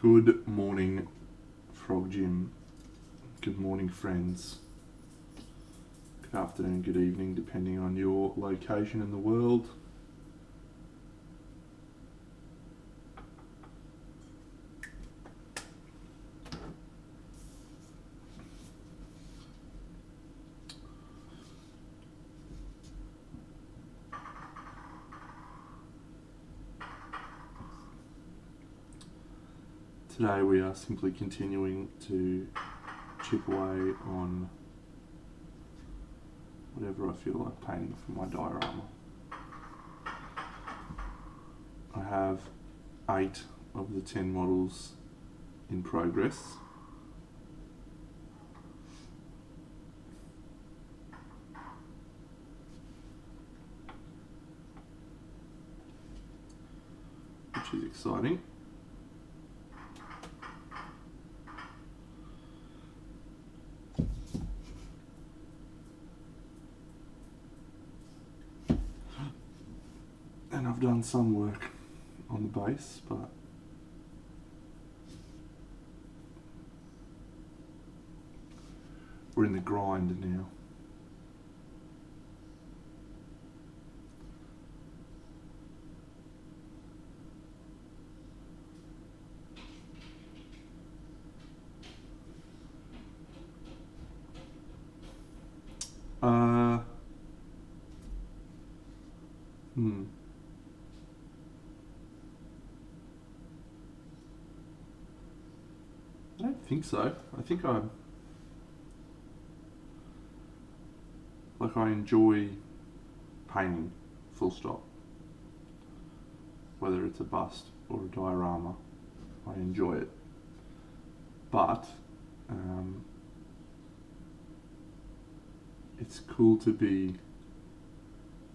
Good morning, Frog Gym. Good morning, friends. Good afternoon, good evening, depending on your location in the world. Today we are simply continuing to chip away on whatever I feel like painting for my diorama. I have 8 of the 10 models in progress. Which is exciting. And I've done some work on the base, but we're in the grind now. I don't think so. I think I enjoy painting, full stop. Whether it's a bust or a diorama, I enjoy it. But it's cool to be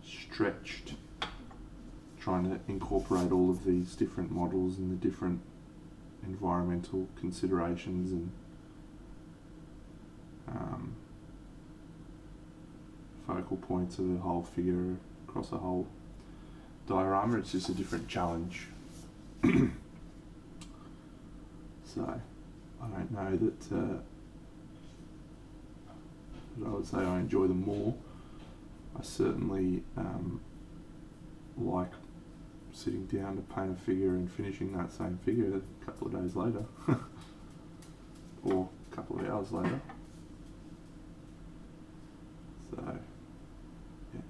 stretched, trying to incorporate all of these different models and the different environmental considerations and focal points of the whole figure across a whole diorama. It's just a different challenge. So I don't know that I would say I enjoy them more. I certainly like sitting down to paint a figure and finishing that same figure a couple of days later or a couple of hours later. So yeah,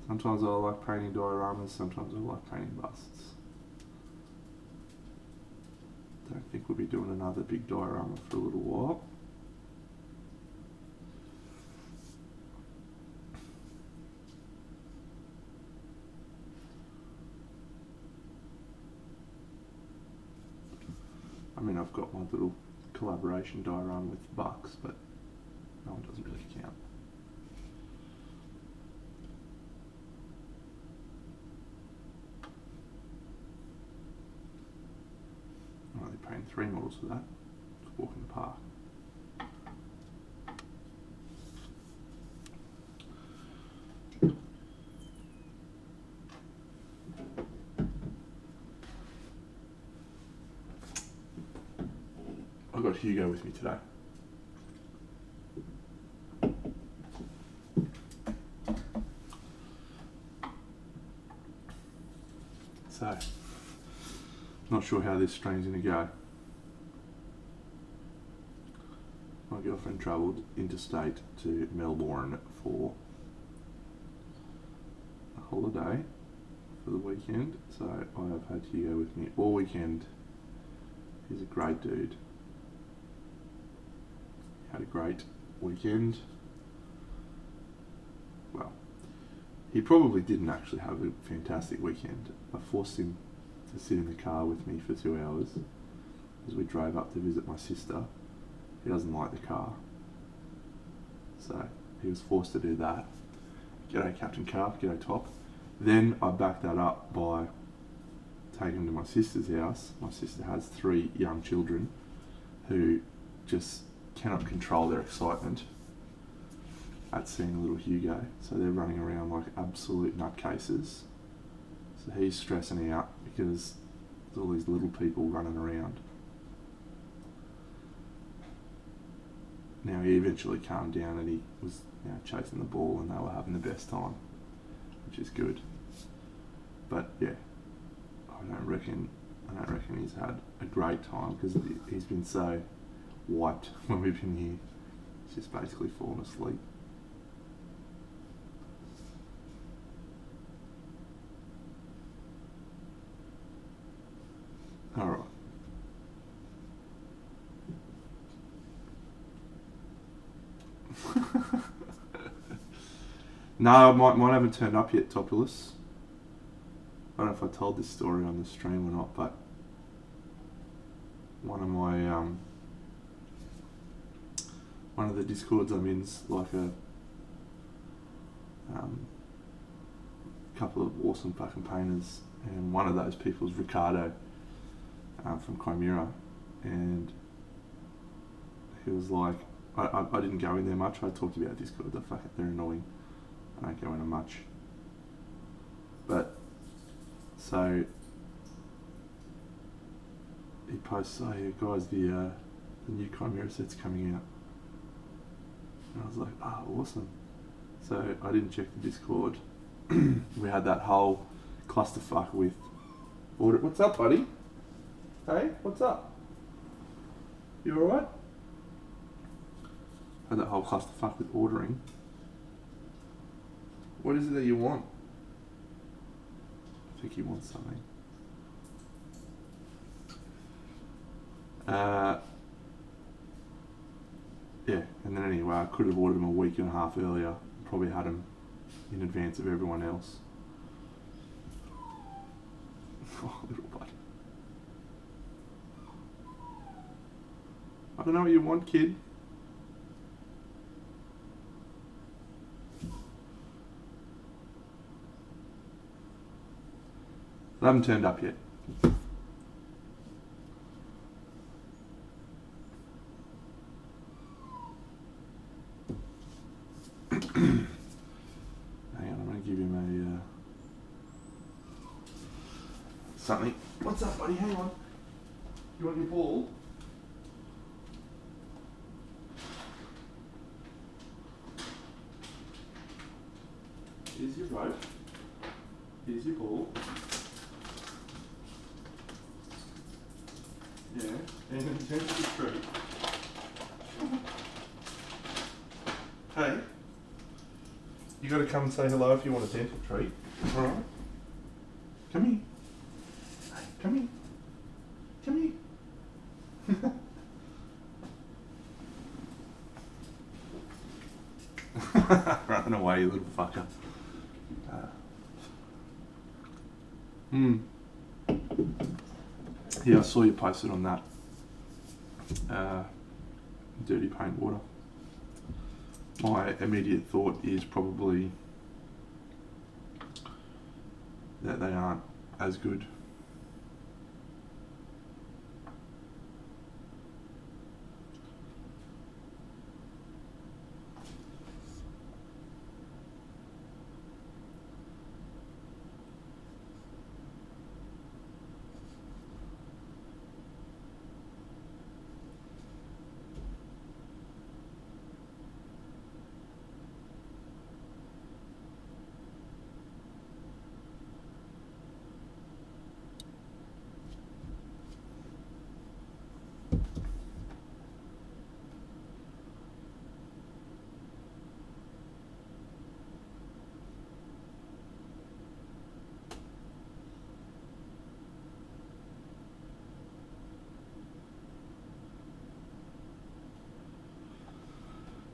sometimes I like painting dioramas, sometimes I like painting busts. Don't think we'll be doing another big diorama for a little while. I mean, I've got my little collaboration diorama with Bucks, but that one doesn't really count. I'm only paying 3 models for that. Just walk in the park. I've got Hugo with me today. So, not sure how this stream's going to go. My girlfriend travelled interstate to Melbourne for a holiday for the weekend, so I have had Hugo with me all weekend. He's a great dude. Had a great weekend. Well, he probably didn't actually have a fantastic weekend. I forced him to sit in the car with me for 2 hours as we drove up to visit my sister. He doesn't like the car, so he was forced to do that. G'day Captain Car, g'day Top. Then I backed that up by taking him to my sister's house. My sister has 3 young children who just cannot control their excitement at seeing little Hugo, so they're running around like absolute nutcases. So he's stressing out because There's all these little people running around. Now he eventually calmed down and he was chasing the ball and they were having the best time, which is good. But yeah, I don't reckon he's had a great time because he's been so wiped when we've been here. He's just basically fallen asleep. All right. No, mine haven't turned up yet, Topulus. I don't know if I told this story on the stream or not, but one of the Discords I'm in's like a couple of awesome fucking painters, and one of those people is Ricardo from Chimera, and he was like, I didn't go in there much. I talked about Discord. They're annoying. I don't go in much. But so he posts, "Oh yeah, guys, the new Chimera set's coming out," and I was like, "Ah, oh, awesome." So I didn't check the Discord. We had that whole clusterfuck with order. What's up, buddy? Hey, what's up? You alright? Had that whole clusterfuck with ordering. What is it that you want? I think he wants something. Yeah, and then anyway, I could have ordered them a week and a half earlier. Probably had them in advance of everyone else. Oh, little bud. I don't know what you want, kid. They haven't turned up yet. Hang on, I'm going to give him a something. What's up, buddy? Hang on. You want your ball? Here's your rope. Here's your ball. Yeah, and then turn to the tree. Hey, you got to come and say hello if you want a dental treat. All right. Come here. Hey, come here. Come here. Running away, you little fucker. Yeah, I saw you posted on that dirty paint water. My immediate thought is probably that they aren't as good.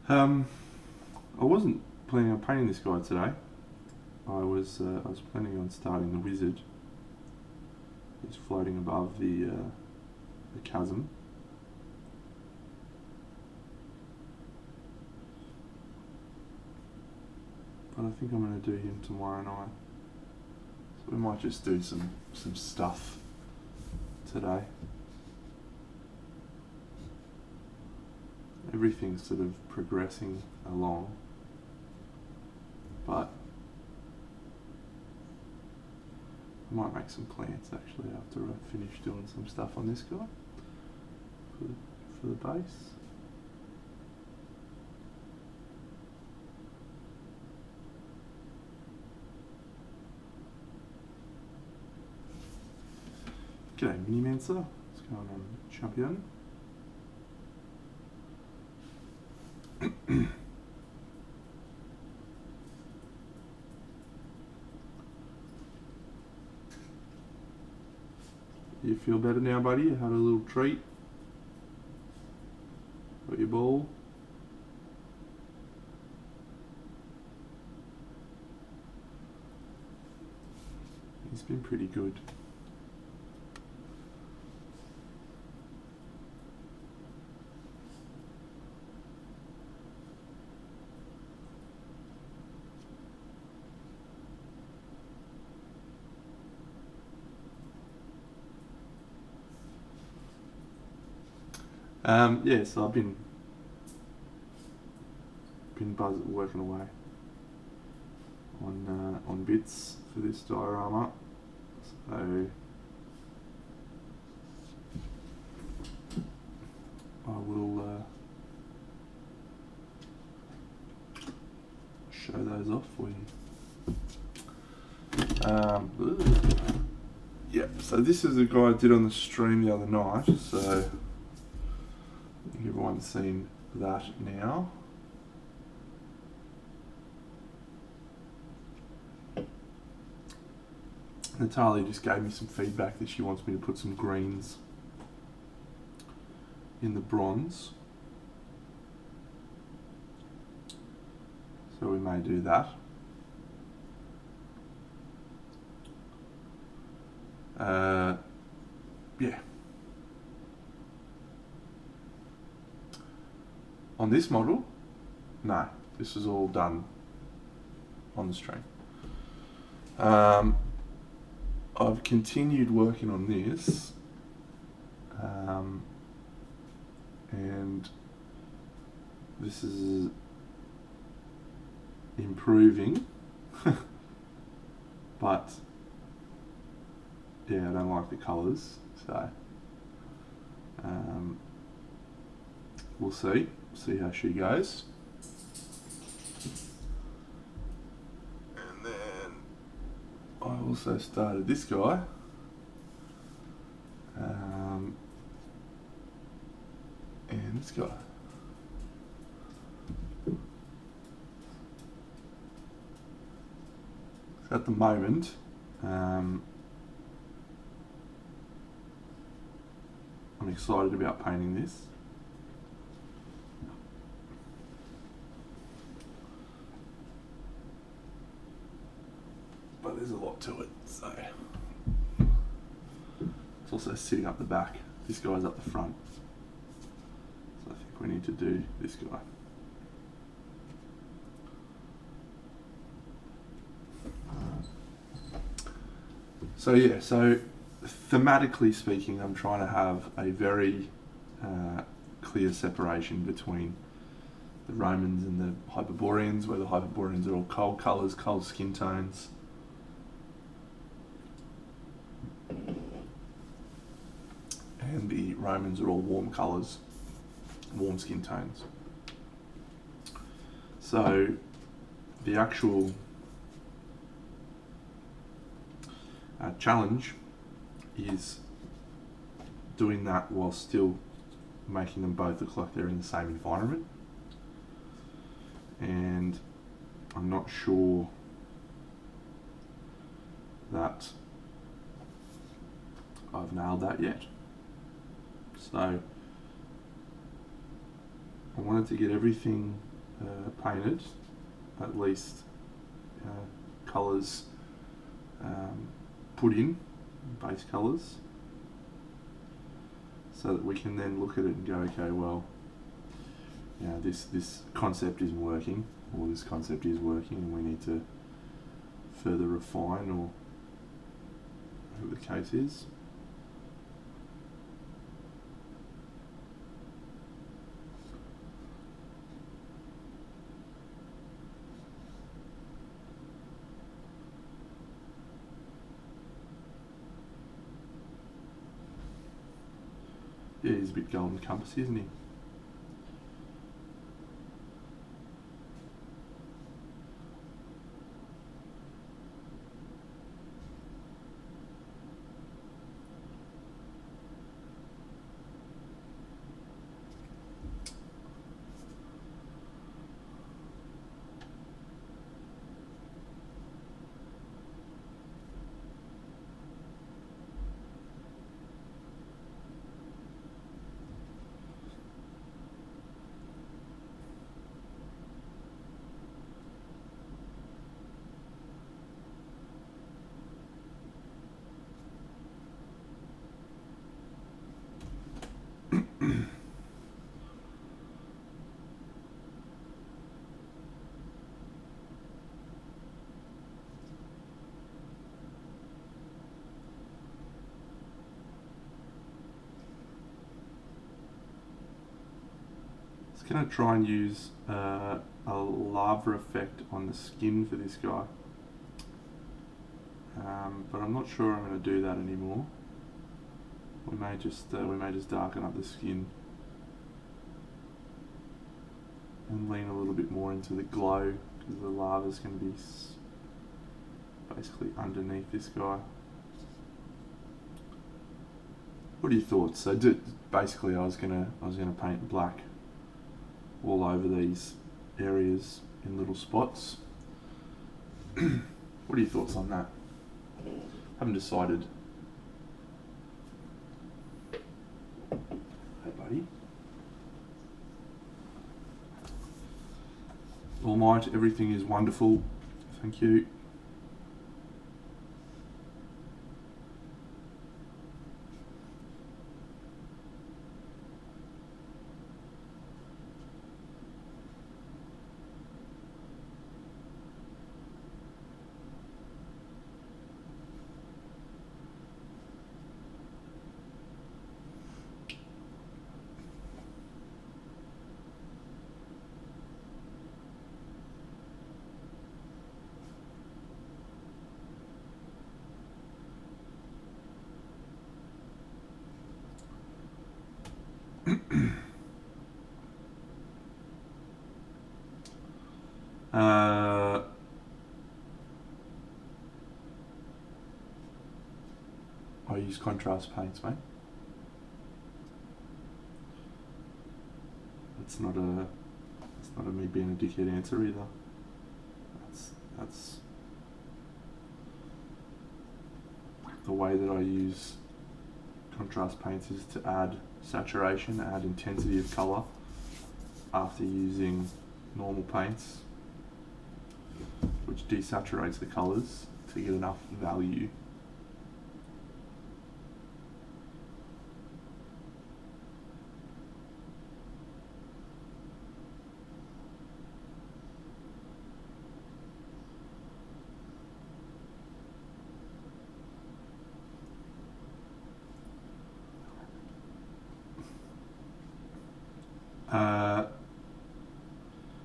I wasn't planning on painting this guy today. I was planning on starting the wizard. He's floating above the chasm. But I think I'm going to do him tomorrow night. So we might just do some stuff today. Everything's sort of progressing along, but I might make some plants actually after I finish doing some stuff on this guy for the base. G'day Minimancer, what's going on, champion? You feel better now, buddy? You had a little treat? Got your ball? He's been pretty good. Yeah, so I've been working away on bits for this diorama. So I will show those off for you. Yep, so this is a guy I did on the stream the other night, so I think everyone's seen that now. Natalia just gave me some feedback that she wants me to put some greens in the bronze. So we may do that. Yeah. On this model, no, this is all done on the stream. I've continued working on this, and this is improving, but yeah, I don't like the colours, so we'll see how she goes. And then I also started this guy, and this guy. So at the moment, I'm excited about painting this. But there's a lot to it, so it's also sitting up the back. This guy's up the front, so I think we need to do this guy. So yeah, so thematically speaking, I'm trying to have a very clear separation between the Romans and the Hyperboreans, where the Hyperboreans are all cold colours, cold skin tones. And the Romans are all warm colours, warm skin tones. So the actual challenge is doing that while still making them both look like they're in the same environment. And I'm not sure that I've nailed that yet. So I wanted to get everything painted, at least colours put in, base colours, so that we can then look at it and go, okay, well, you know, this concept isn't working, or this concept is working, and we need to further refine, or whatever the case is. Yeah, he's a bit golden compass, isn't he? Going to try and use a lava effect on the skin for this guy, but I'm not sure I'm going to do that anymore. We may just darken up the skin and lean a little bit more into the glow, because the lava's going to be basically underneath this guy. What are your thoughts? So basically, I was gonna paint black all over these areas in little spots. What are your thoughts on that? Haven't decided. Hey buddy. All might, everything is wonderful. Thank you. I use contrast paints, mate. That's not a me being a dickhead answer either. That's the way that I use contrast paints, is to add saturation, add intensity of colour after using normal paints, which desaturates the colours to get enough value.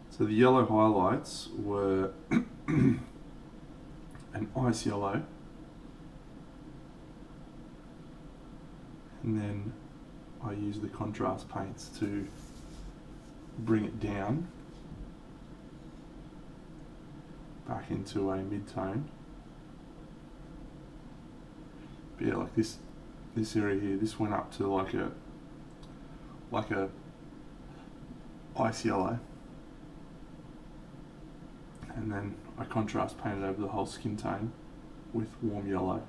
So the yellow highlights were an ice yellow, and then I used the contrast paints to bring it down back into a mid-tone. But yeah, like this area here, this went up to like a ice yellow, and then I contrast painted over the whole skin tone with warm yellow,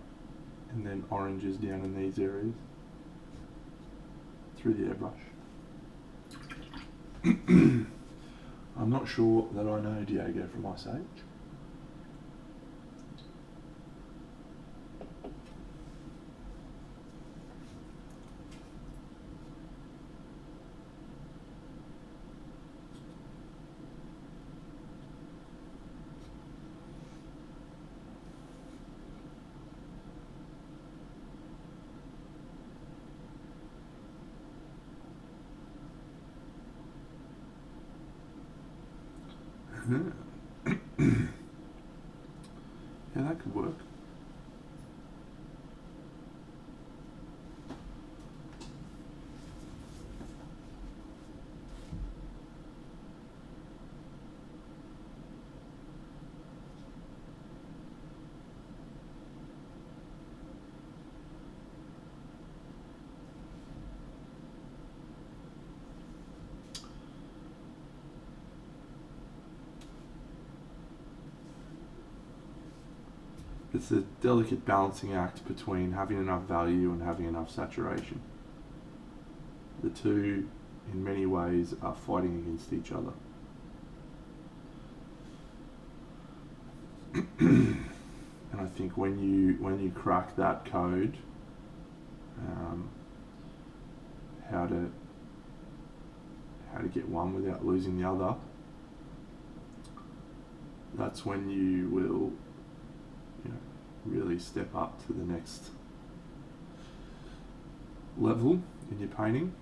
and then oranges down in these areas through the airbrush. I'm not sure that I know Diego from Ice Age. Yeah, that could work. it's a delicate balancing act between having enough value and having enough saturation. The two, in many ways, are fighting against each other. And I think when you crack that code, how to get one without losing the other, that's when you will, really step up to the next level in your painting.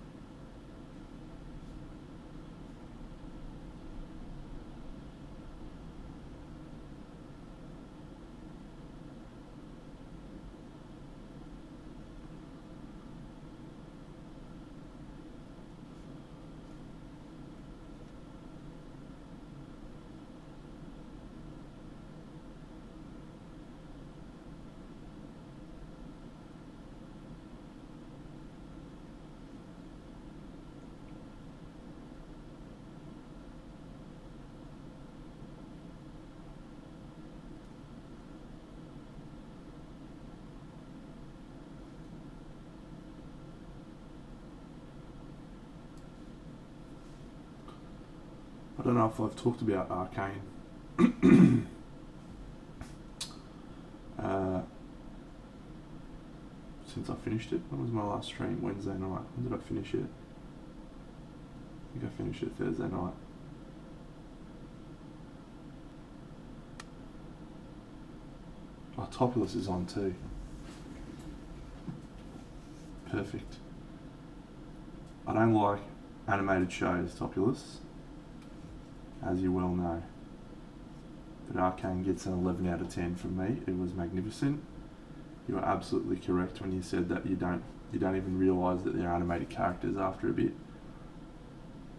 I don't know if I've talked about Arcane. Since I finished it. When was my last stream? Wednesday night. When did I finish it? I think I finished it Thursday night. Oh, Topulus is on too. Perfect. I don't like animated shows, Topulus, as you well know. But Arcane gets an 11 out of 10 from me. It was magnificent. You are absolutely correct when you said that you don't even realise that they're animated characters after a bit.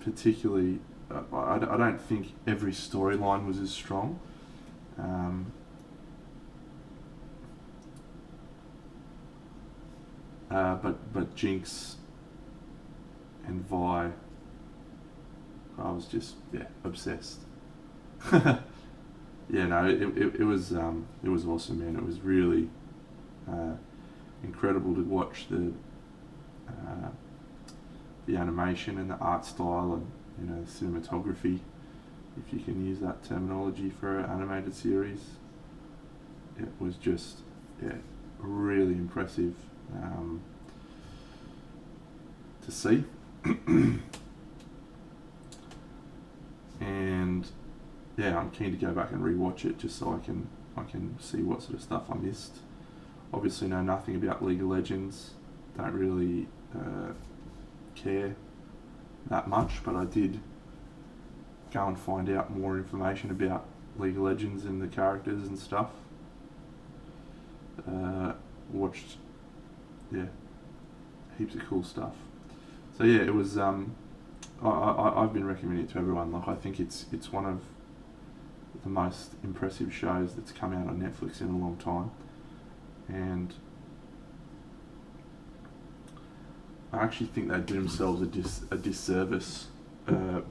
Particularly, I don't think every storyline was as strong. But Jinx and Vi, I was just obsessed. It was awesome, man. It was really incredible to watch the animation and the art style and the cinematography, if you can use that terminology for an animated series. It was just really impressive to see. And I'm keen to go back and rewatch it just so I can see what sort of stuff I missed. Obviously know nothing about League of Legends, don't really care that much, but I did go and find out more information about League of Legends and the characters and stuff. Watched heaps of cool stuff. So it was I've been recommending it to everyone. Like, I think it's one of the most impressive shows that's come out on Netflix in a long time, and I actually think they did themselves a disservice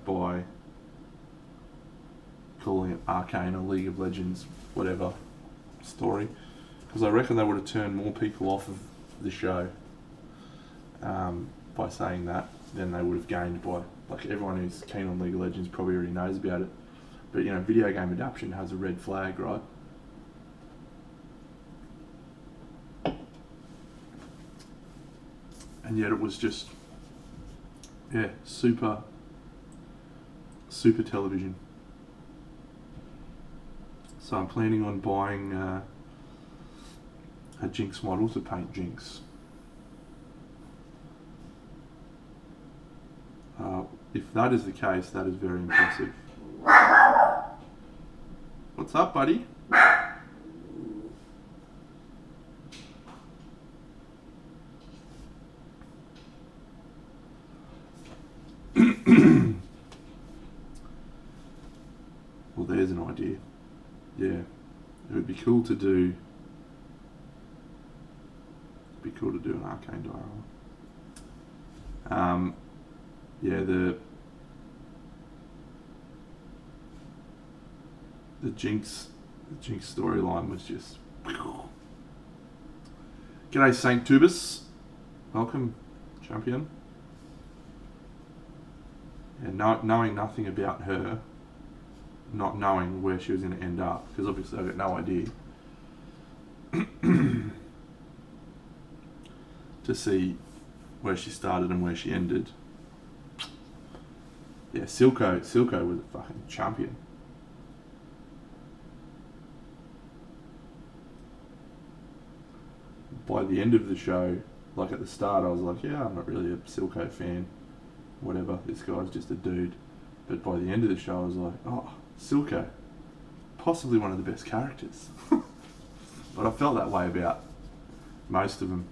by calling it Arcane or League of Legends, whatever story, because I reckon they would have turned more people off of the show by saying that than they would have gained by, like, everyone who's keen on League of Legends probably already knows about it. But video game adaptation has a red flag, right? And yet it was just, super television. So I'm planning on buying a Jinx model to paint Jinx. If that is the case, that is very impressive. What's up, buddy? Well, there's an idea. Yeah, it would be cool to do. It'd be cool to do an Arcane diorama. The Jinx storyline was just G'day Saint Tubus. Welcome, champion. And knowing nothing about her, not knowing where she was going to end up, because obviously I got no idea, to see where she started and where she ended. Yeah, Silco was a fucking champion. By the end of the show, like at the start, I was like, yeah, I'm not really a Silco fan. Whatever, this guy's just a dude. But by the end of the show, I was like, oh, Silco, possibly one of the best characters. But I felt that way about most of them.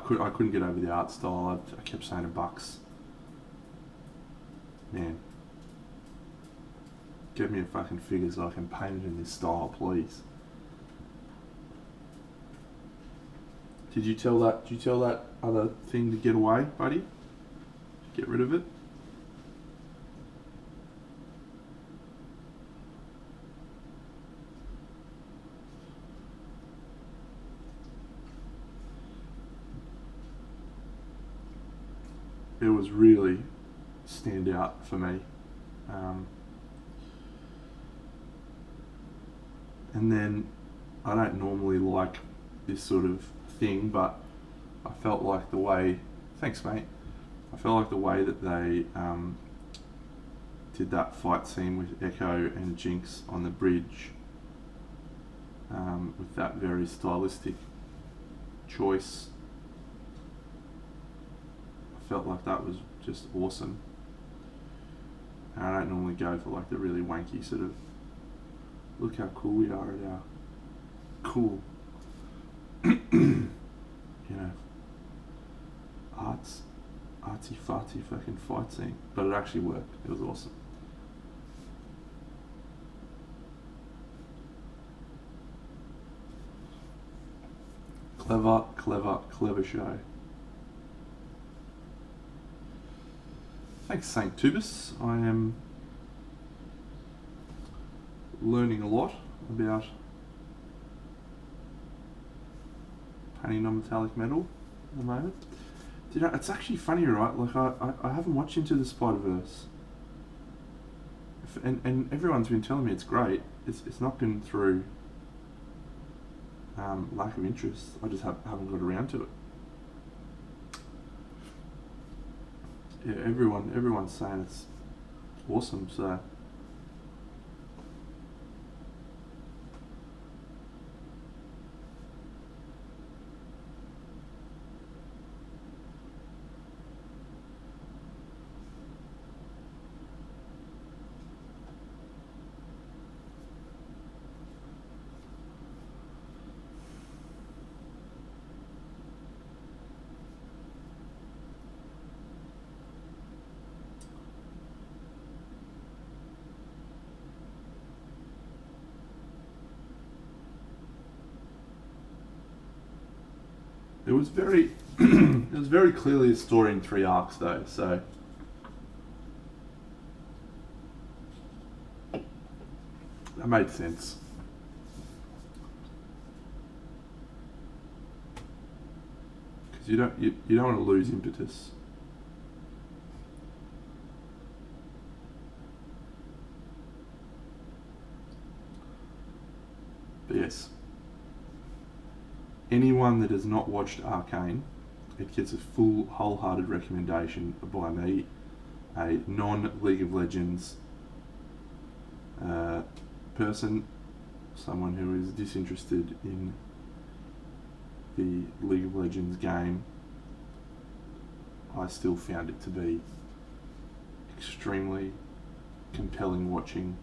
I couldn't get over the art style. I kept saying to Bucks, man, get me a fucking figure so I can paint it in this style, please. Did you tell that other thing to get away, buddy? Get rid of it? It was really stand out for me. And then I don't normally like this sort of thing, but I felt like the way, thanks mate, I felt like the way that they did that fight scene with Echo and Jinx on the bridge, with that very stylistic choice, I felt like that was just awesome. And I don't normally go for like the really wanky sort of, look how cool we are at our cool, you know, artsy fartsy fucking fight scene. But it actually worked. It was awesome. Clever show. Thanks, Saint Tubus. I am learning a lot about painting non-metallic metal at the moment. It's actually funny, right? Like I haven't watched Into the Spider-Verse, and everyone's been telling me it's great. It's not been through lack of interest. I just haven't got around to it. Yeah, everyone's saying it's awesome, so it was very it was very clearly a story in 3 arcs though, so that made sense. Because you don't want to lose impetus. But yes, anyone that has not watched Arcane, it gets a full, wholehearted recommendation by me, a non-League of Legends person, someone who is disinterested in the League of Legends game. I still found it to be extremely compelling watching.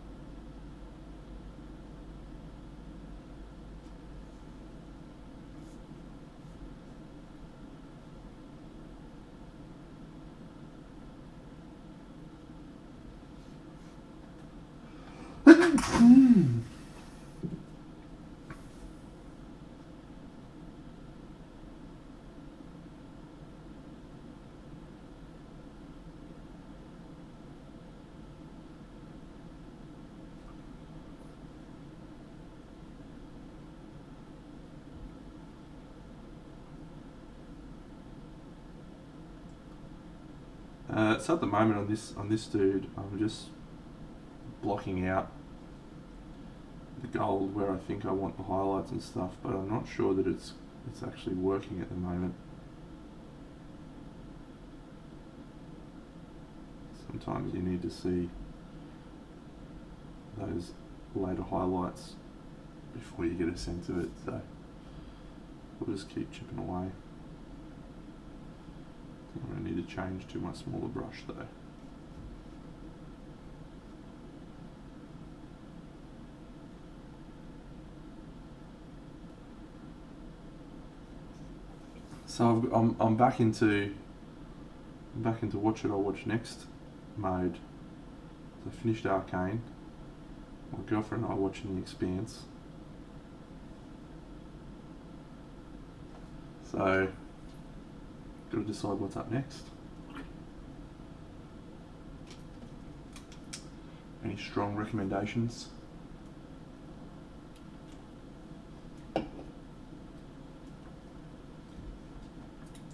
So at the moment on this dude, I'm just blocking out the gold where I think I want the highlights and stuff, but I'm not sure that it's actually working at the moment. Sometimes you need to see those later highlights before you get a sense of it, so we'll just keep chipping away. I'm going to need to change to my smaller brush though. So I'm back into what should I watch next mode. So I finished Arcane. My girlfriend and I are watching The Expanse. So got to decide what's up next. Any strong recommendations?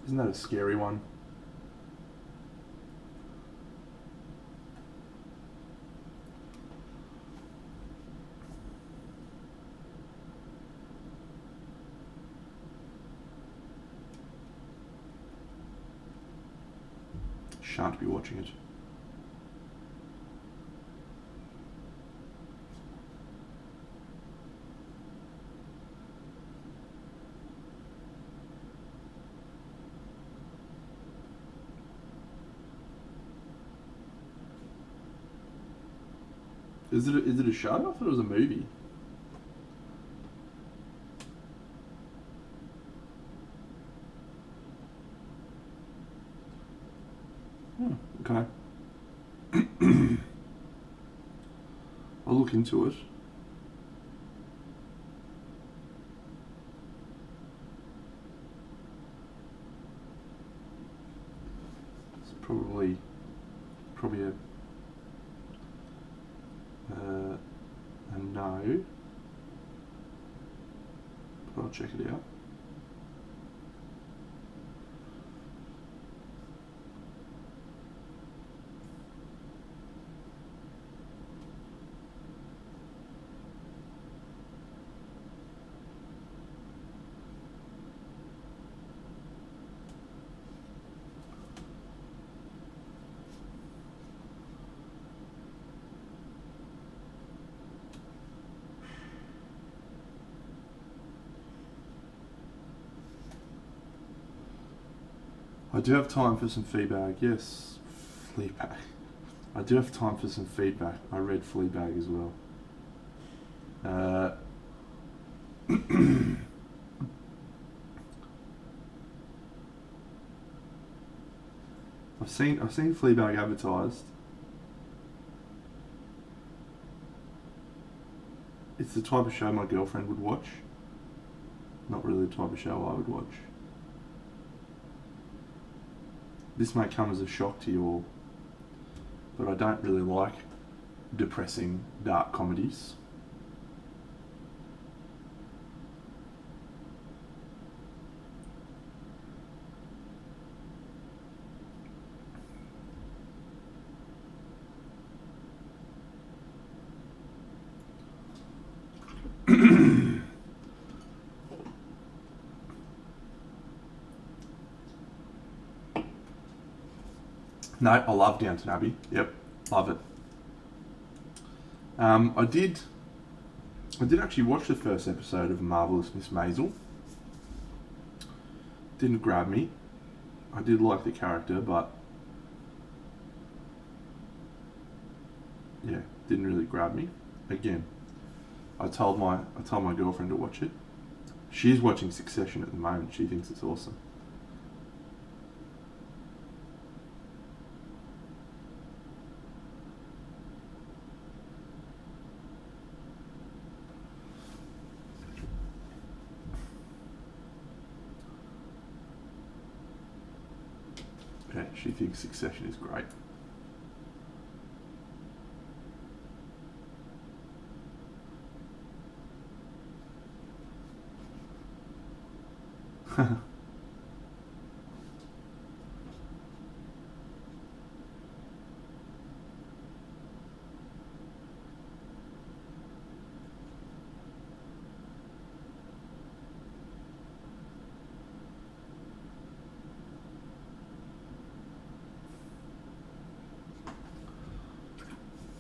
Isn't that a scary one? Shan't be watching it. Is it a show? I thought it was a movie. Okay. I'll look into it. It's probably a no, but I'll check it out. I do have time for some feedback. Yes, Fleabag. I do have time for some feedback. I read Fleabag as well. I've seen Fleabag advertised. It's the type of show my girlfriend would watch. Not really the type of show I would watch. This may come as a shock to you all, but I don't really like depressing, dark comedies. No, I love Downton Abbey. Yep, love it. I did actually watch the first episode of Marvelous Miss Maisel. Didn't grab me. I did like the character, but yeah, didn't really grab me. Again, I told my girlfriend to watch it. She's watching Succession at the moment. She thinks it's awesome. Yeah, she thinks Succession is great.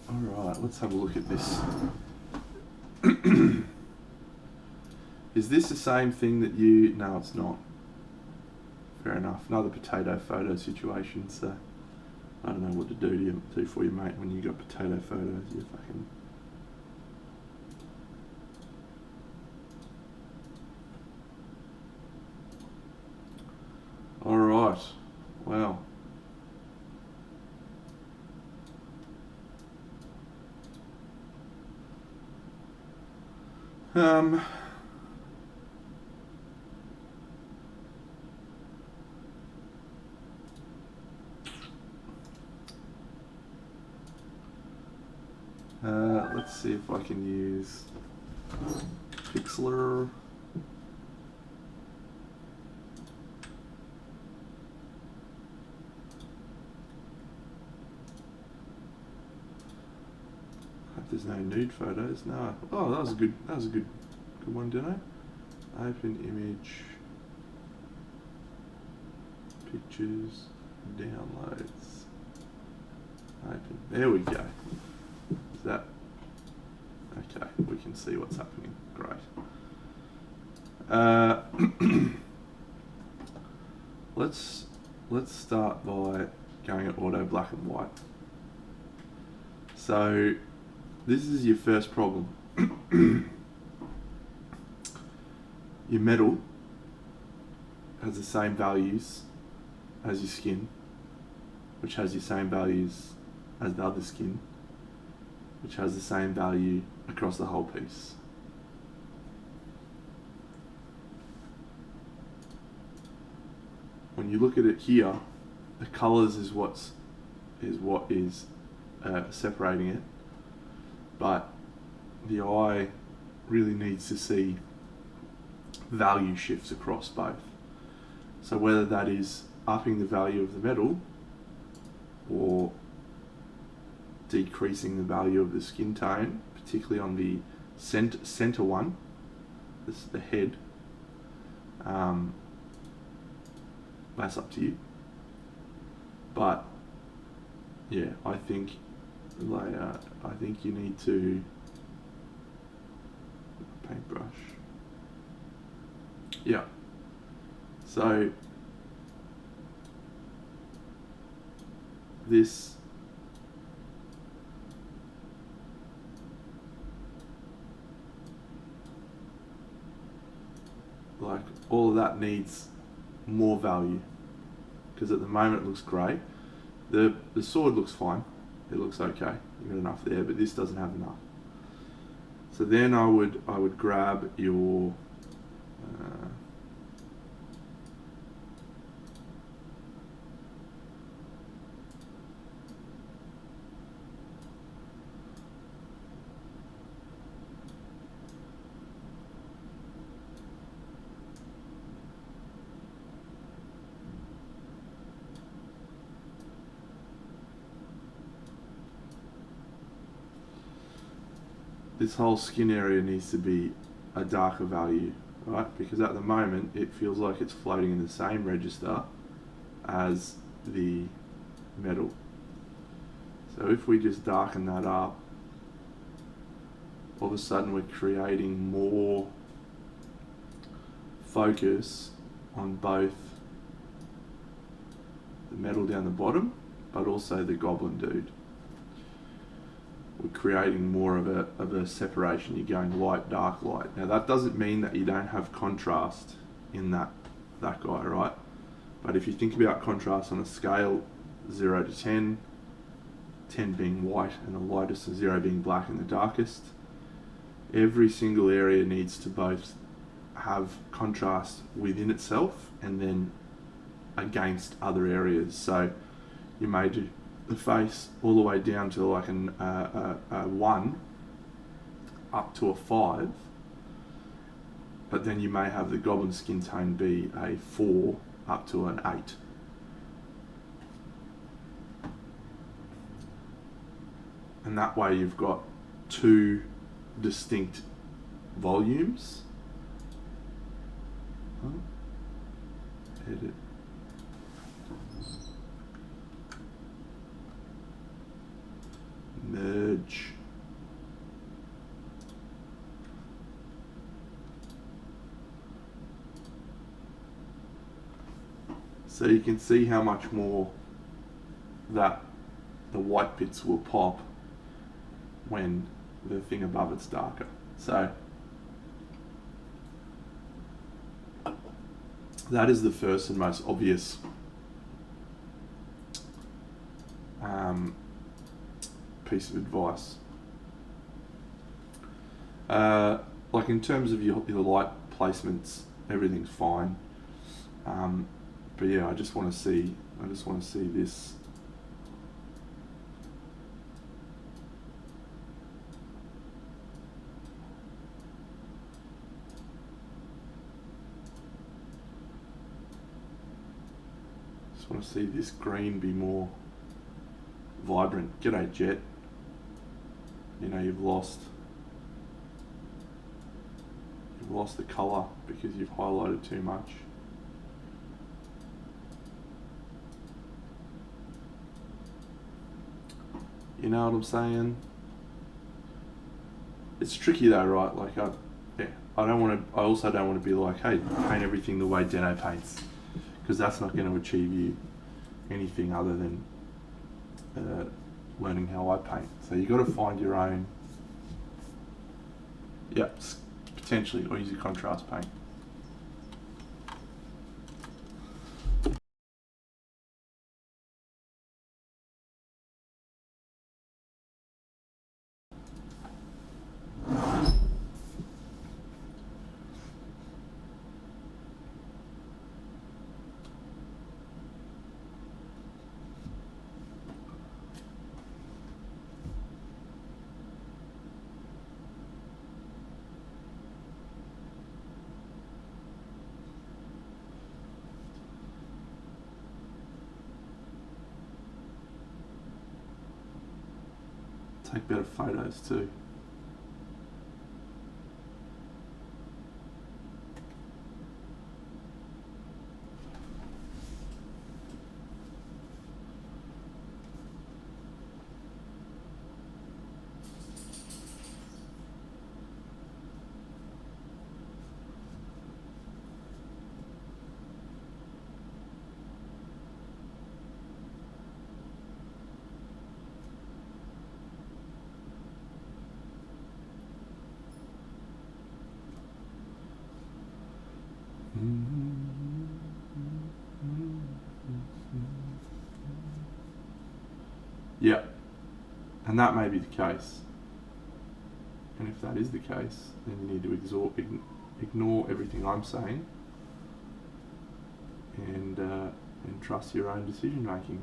Alright, let's have a look at this. Is this the same thing that you... No, it's not. Fair enough. Another potato photo situation, so I don't know what to do for you, mate, when you got potato photos. You're fucking... Alright, wow. Let's see if I can use Pixlr. Hope there's no nude photos. No. Oh, that was a good one, didn't I? Open image, pictures, downloads. Open. There we go. Is that okay? We can see what's happening. Great. Let's start by going at auto black and white. So this is your first problem. Your metal has the same values as your skin, which has the same values as the other skin, which has the same value across the whole piece. When you look at it here, the colours is what is separating it, but the eye really needs to see value shifts across both. So whether that is upping the value of the metal or decreasing the value of the skin tone, particularly on the center one, this is the head, that's up to you. But yeah, I think you need to paintbrush. Yeah. So this like all of that needs more value, because at the moment it looks great. The sword looks fine. It looks okay. You've got enough there, but this doesn't have enough. So then I would grab your this whole skin area needs to be a darker value, right? Because at the moment it feels like it's floating in the same register as the metal. So if we just darken that up, all of a sudden we're creating more focus on both the metal down the bottom, but also the goblin dude. We're creating more of a separation. You're going light, dark, light. Now that doesn't mean that you don't have contrast in that guy, right? But if you think about contrast on a scale 0 to 10, 10 being white and the lightest, and 0 being black and the darkest, every single area needs to both have contrast within itself and then against other areas. So you may do the face all the way down to like a 1 up to a 5, but then you may have the goblin skin tone be a 4 up to an 8. And that way you've got 2 distinct volumes. Edit. Merge. So you can see how much more that the white bits will pop when the thing above it's darker. So that is the first and most obvious piece of advice. Like in terms of your light placements, everything's fine. But yeah, I just want to see this. Just want to see this green be more vibrant. G'day, Jet. You know, you've lost the colour because you've highlighted too much. You know what I'm saying? It's tricky though, right? Like I also don't want to be like, hey, paint everything the way Deno paints, because that's not going to achieve you anything other than learning how I paint. So you got to find your own. Yeah, potentially, or use a contrast paint. Take better photos too. Yeah, and that may be the case. And if that is the case, then you need to ignore everything I'm saying and trust your own decision making.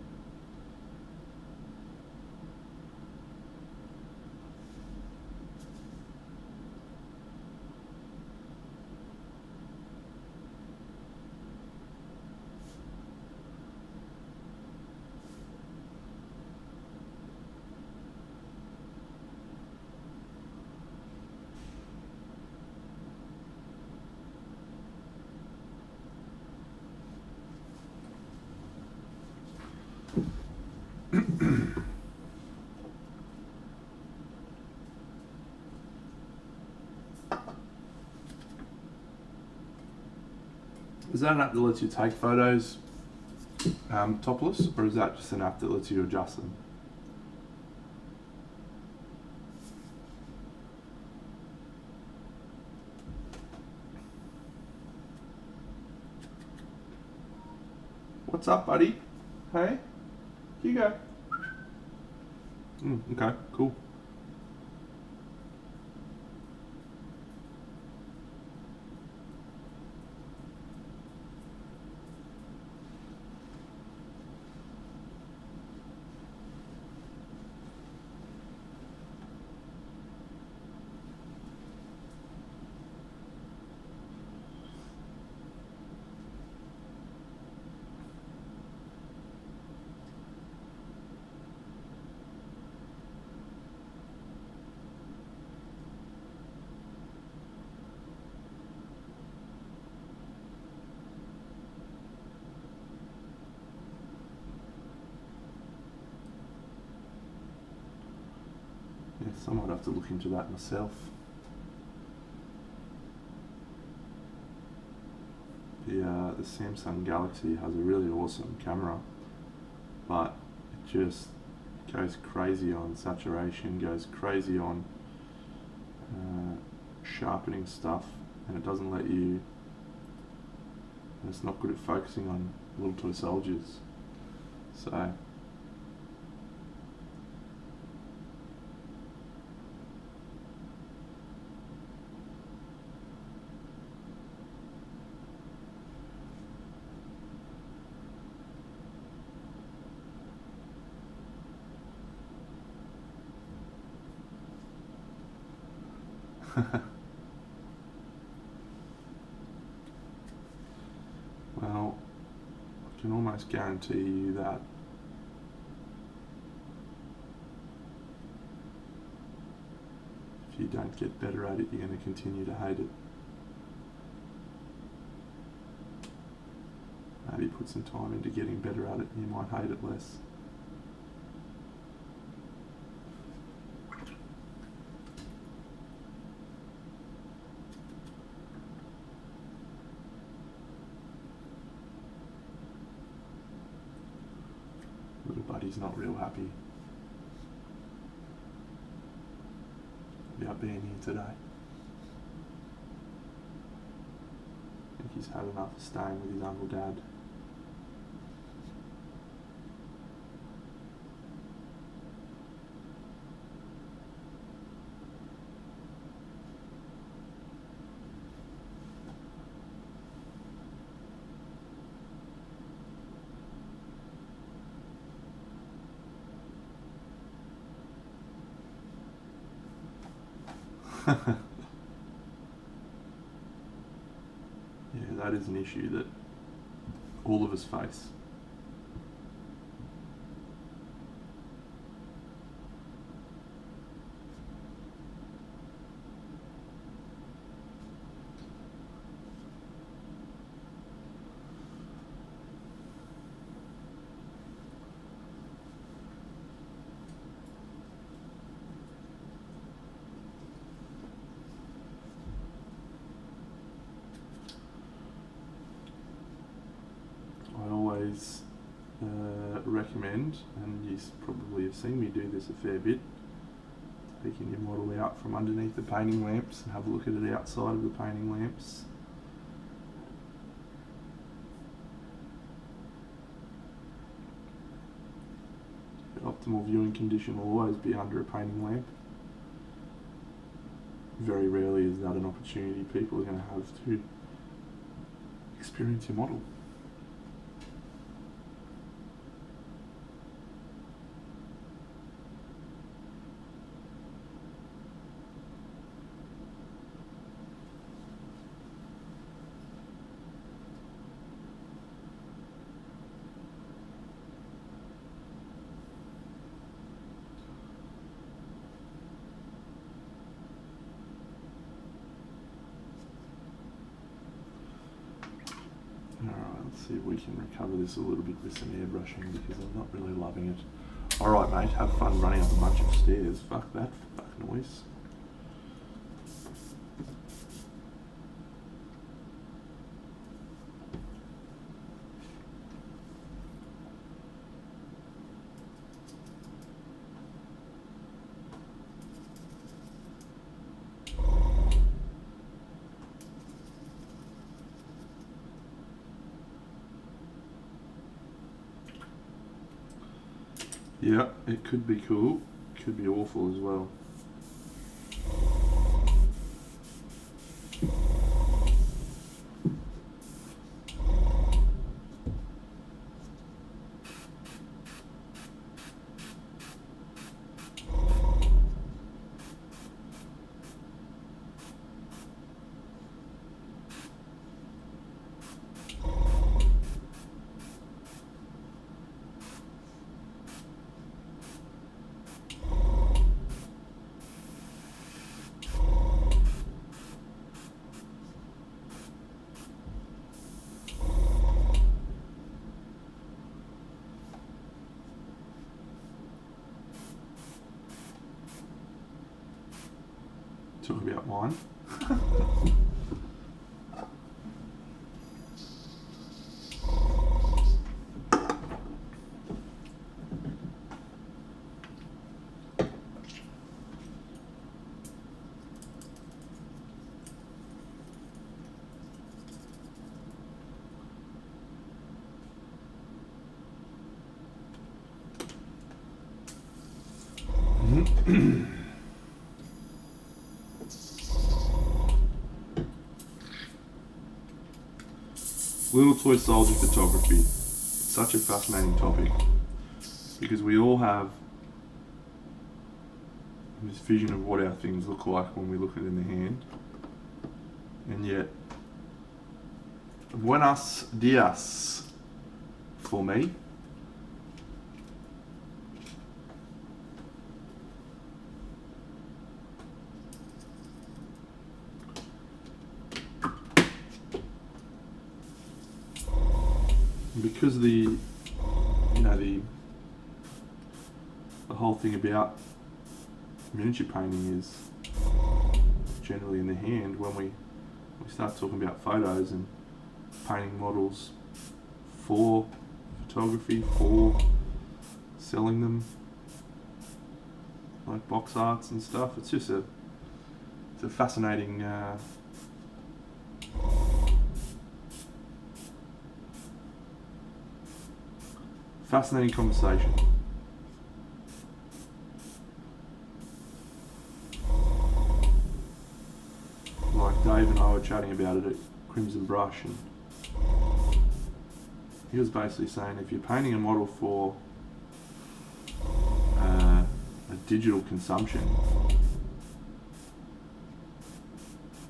Is that an app that lets you take photos topless, or is that just an app that lets you adjust them? What's up, buddy? Hey? Hugo? Okay, cool. guess I might have to look into that myself. The Samsung Galaxy has a really awesome camera, but it just goes crazy on saturation, goes crazy on sharpening stuff, and it doesn't let you, and it's not good at focusing on little toy soldiers. So well, I can almost guarantee you that if you don't get better at it, you're going to continue to hate it. Maybe put some time into getting better at it and you might hate it less. Little buddy's not real happy about being here today. I think he's had enough of staying with his Uncle Dad. Yeah, that is an issue that all of us face. I always recommend, and you probably have seen me do this a fair bit, taking your model out from underneath the painting lamps and have a look at it outside of the painting lamps. The optimal viewing condition will always be under a painting lamp. Very rarely is that an opportunity people are going to have to experience your model. Alright, let's see if we can recover this a little bit with some airbrushing because I'm not really loving it. Alright mate, have fun running up a bunch of stairs. Fuck that fuck noise. Yeah, it could be cool, could be awful as well. talk about mine. Little toy soldier photography. It's such a fascinating topic because we all have this vision of what our things look like when we look at it in the hand, and yet buenos dias for me. Because the whole thing about miniature painting is generally in the hand. When we start talking about photos and painting models for photography, for selling them, like box arts and stuff, it's a fascinating fascinating conversation. Like Dave and I were chatting about it at Crimson Brush, and he was basically saying if you're painting a model for a digital consumption,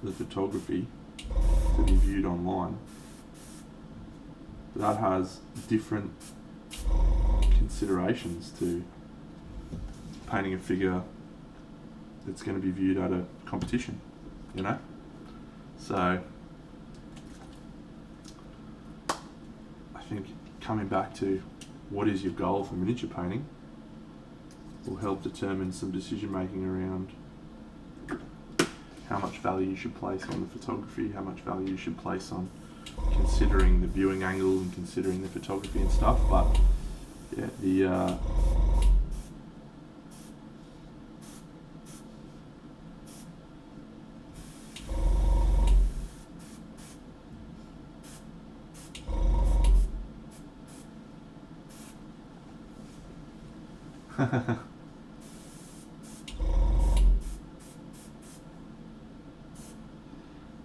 the photography to be viewed online, that has different considerations to painting a figure that's going to be viewed at a competition, you know? So I think coming back to what is your goal for miniature painting will help determine some decision making around how much value you should place on the photography, how much value you should place on considering the viewing angle and considering the photography and stuff. But yeah,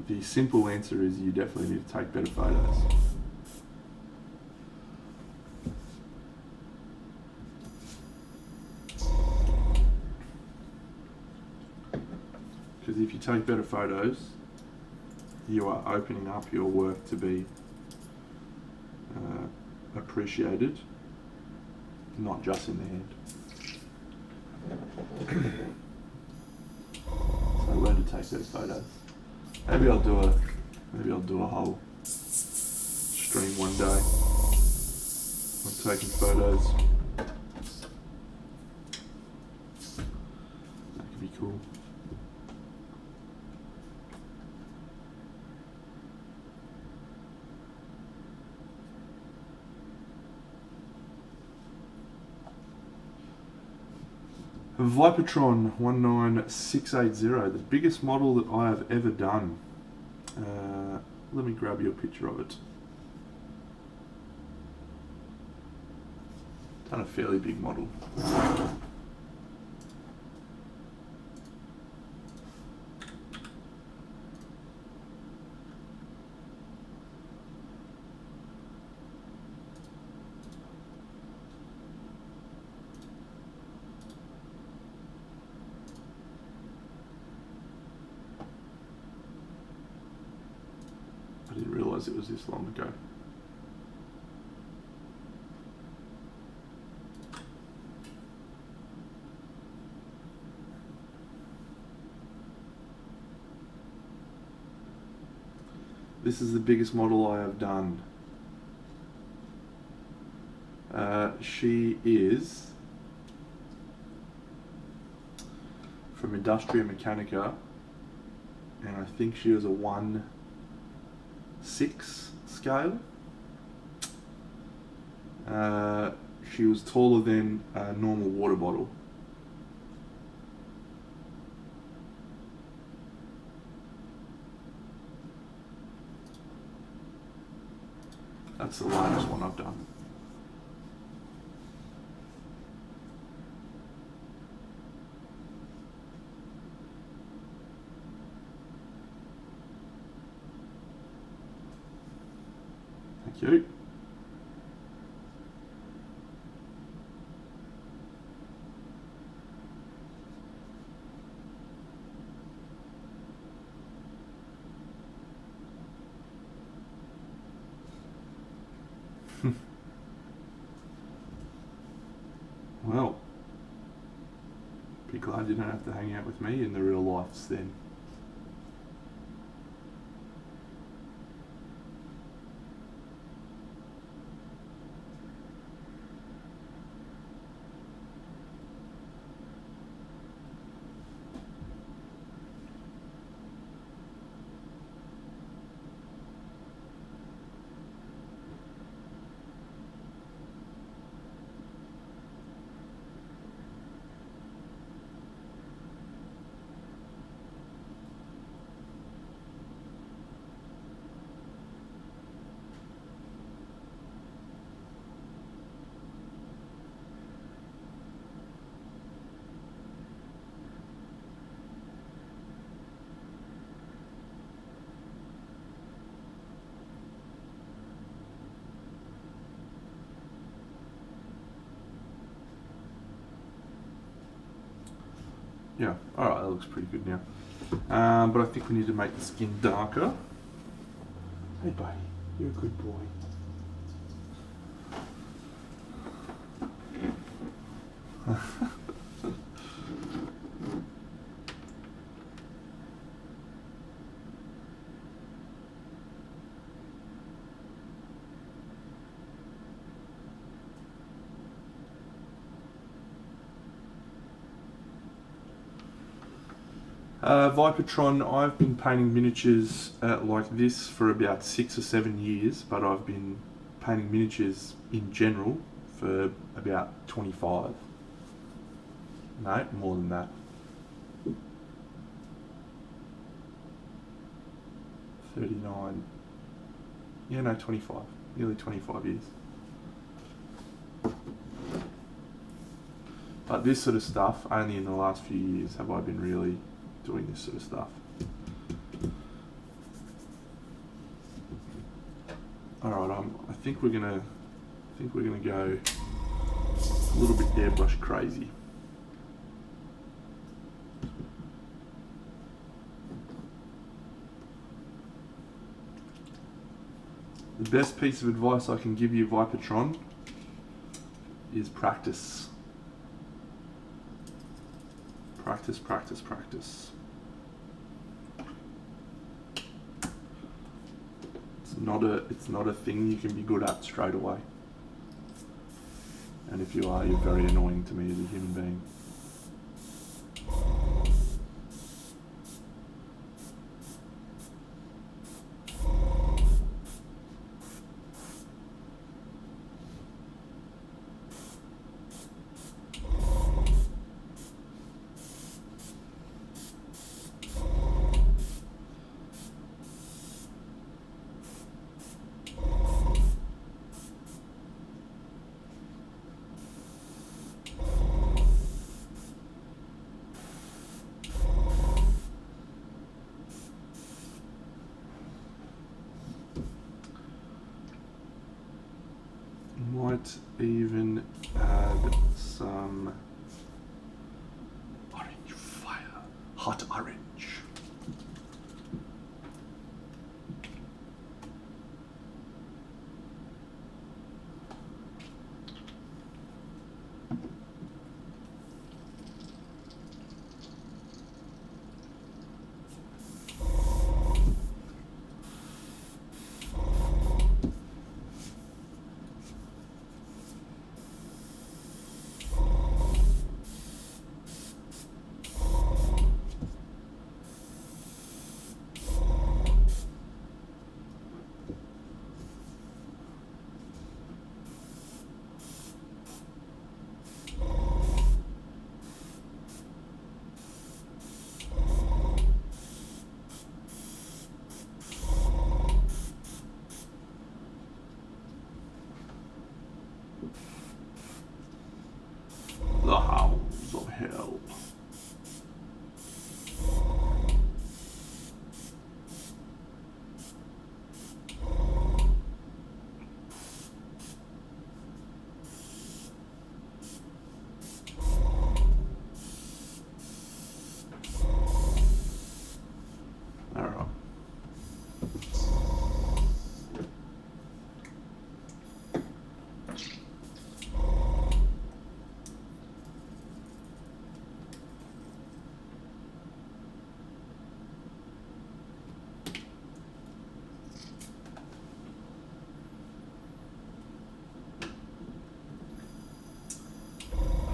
the simple answer is you definitely need to take better photos. Because if you take better photos, you are opening up your work to be appreciated, not just in the hand. So learn to take better photos. Maybe I'll do a whole stream one day on taking photos. That could be cool. Vipertron 19680, the biggest model that I have ever done. Let me grab you a picture of it. Done a fairly big model. I didn't realise it was this long ago. This is the biggest model I have done. She is from Industria Mechanica and I think she was a 1/6 scale. She was taller than a normal water bottle. That's the largest one I've done. Thank you. Well, be glad you don't have to hang out with me in the real lives then. Yeah, alright, that looks pretty good now. But I think we need to make the skin darker. Hey buddy, you're a good boy. Vipertron, I've been painting miniatures like this for about 6 or 7 years, but I've been painting miniatures in general for about 25. No, more than that. 39. Yeah, no, 25. Nearly 25 years. But this sort of stuff, only in the last few years have I been really doing this sort of stuff. Alright, I think we're gonna go a little bit airbrush crazy. The best piece of advice I can give you, Vipertron, is practice. Practice, practice, practice. It's not a thing you can be good at straight away. And if you are, you're very annoying to me as a human being. Might even add some orange fire, hot orange.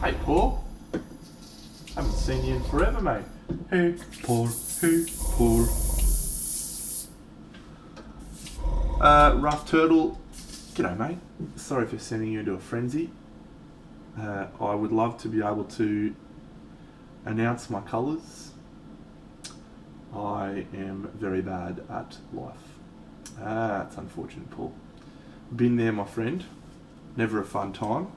Hey, Paul. Haven't seen you in forever, mate. Hey, Paul. Hey, Paul. Rough Turtle. G'day, mate. Sorry for sending you into a frenzy. I would love to be able to announce my colours. I am very bad at life. That's unfortunate, Paul. Been there, my friend. Never a fun time.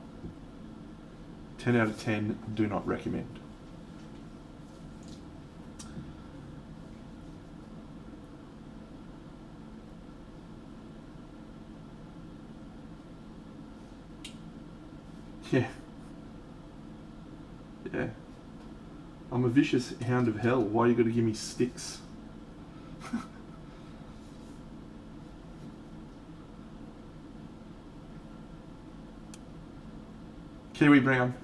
10 out of 10, do not recommend. Yeah. Yeah. I'm a vicious hound of hell. Why you gotta give me sticks? Kiwi Brown.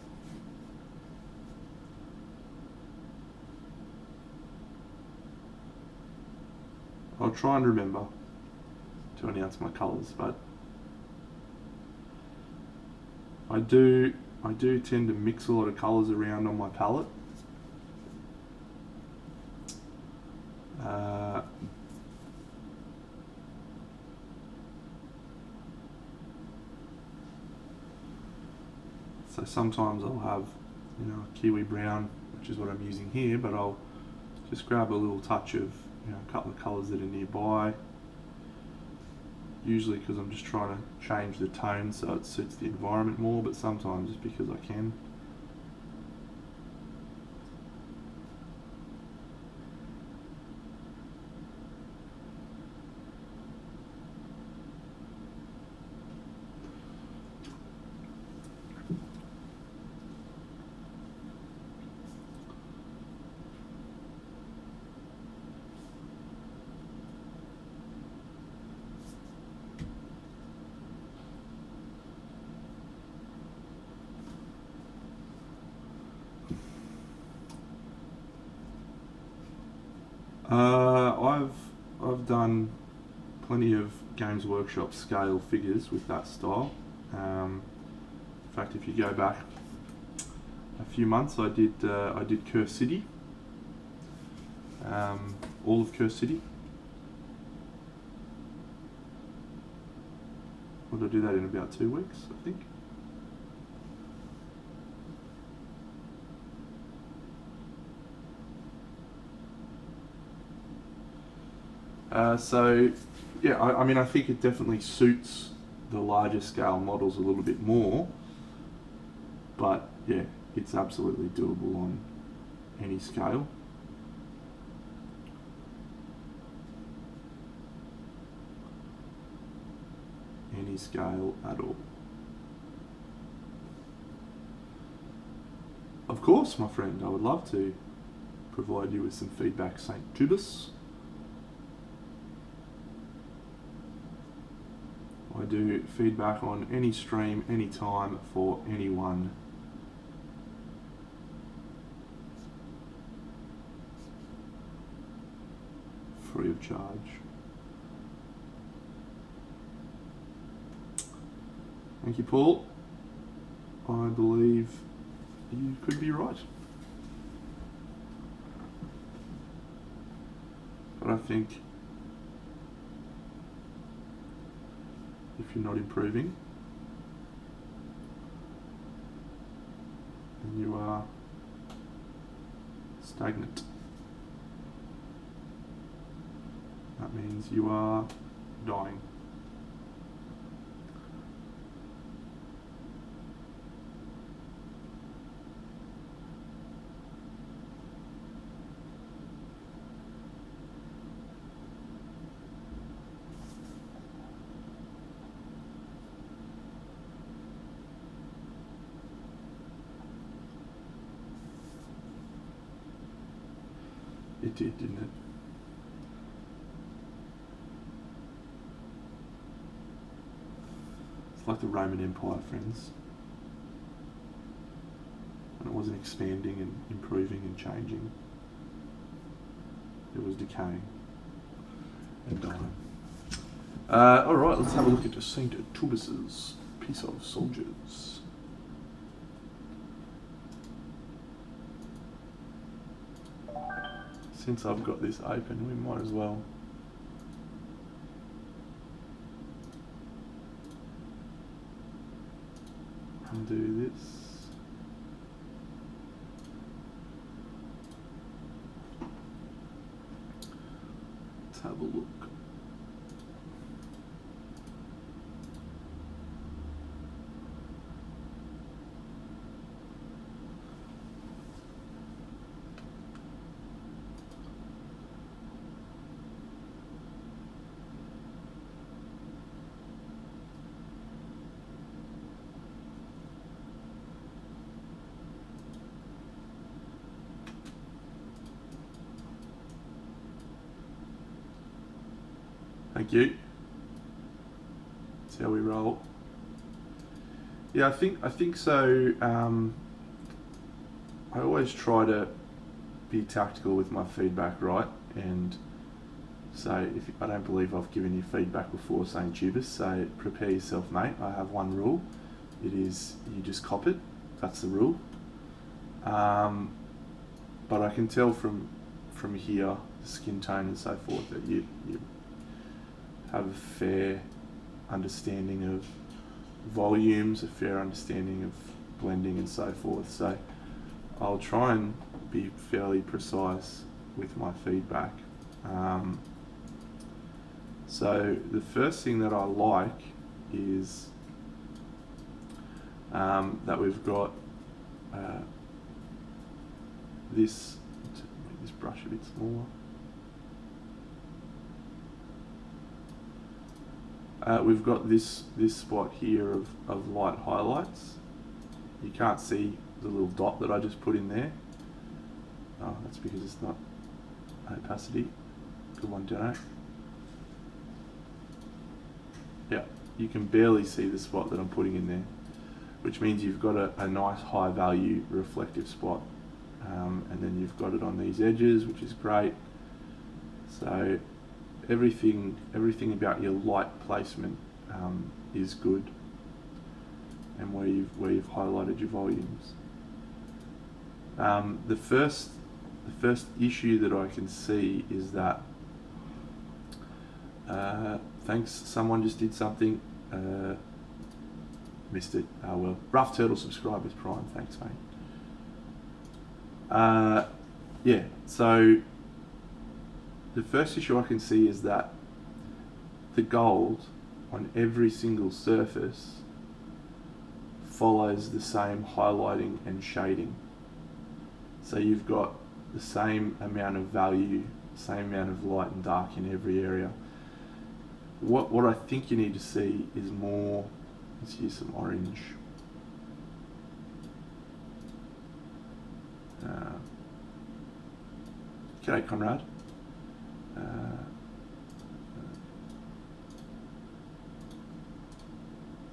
I'll try and remember to announce my colours, but I do tend to mix a lot of colours around on my palette. So sometimes I'll have, you know, a kiwi brown, which is what I'm using here, but I'll just grab a little touch of, you know, a couple of colours that are nearby. Usually because I'm just trying to change the tone so it suits the environment more, but sometimes just because I can. I've done plenty of Games Workshop scale figures with that style. In fact, if you go back a few months, I did Curse City, all of Curse City. What did I do that in about 2 weeks, I think? So, yeah, I mean, I think it definitely suits the larger scale models a little bit more, but yeah, it's absolutely doable on any scale. Any scale at all. Of course, my friend, I would love to provide you with some feedback, St. Judas. I do feedback on any stream, anytime, for anyone. Free of charge. Thank you, Paul. I believe you could be right. But I think if you're not improving, then you are stagnant. That means you are dying. It did, didn't it? It's like the Roman Empire, friends. And it wasn't expanding and improving and changing. It was decaying and dying. Alright, let's have a look at St. Tubus's piece of soldiers. since I've got this open, we might as well undo this. Let's have a look. Thank you. That's how we roll. Yeah, I think so. I always try to be tactical with my feedback, right? And say, if I don't believe I've given you feedback before saying tubers, say prepare yourself, mate. I have one rule. It is you just cop it. That's the rule. But I can tell from here, the skin tone and so forth, that you have a fair understanding of volumes, a fair understanding of blending and so forth. So I'll try and be fairly precise with my feedback. So the first thing that I like is that we've got this, to make this brush a bit smaller. We've got this spot here of light highlights. You can't see the little dot that I just put in there. Oh, that's because it's not opacity. Good one, Dano. Yeah, you can barely see the spot that I'm putting in there, which means you've got a nice high value reflective spot. And then you've got it on these edges, which is great. So everything about your light placement is good, and where you've highlighted your volumes. The first issue that I can see is that thanks, someone just did something, missed it. Well, Rough Turtle subscribers Prime, thanks mate. Yeah, so the first issue I can see is that the gold on every single surface follows the same highlighting and shading. So you've got the same amount of value, same amount of light and dark in every area. What I think you need to see is more, let's use some orange. G'day Conrad.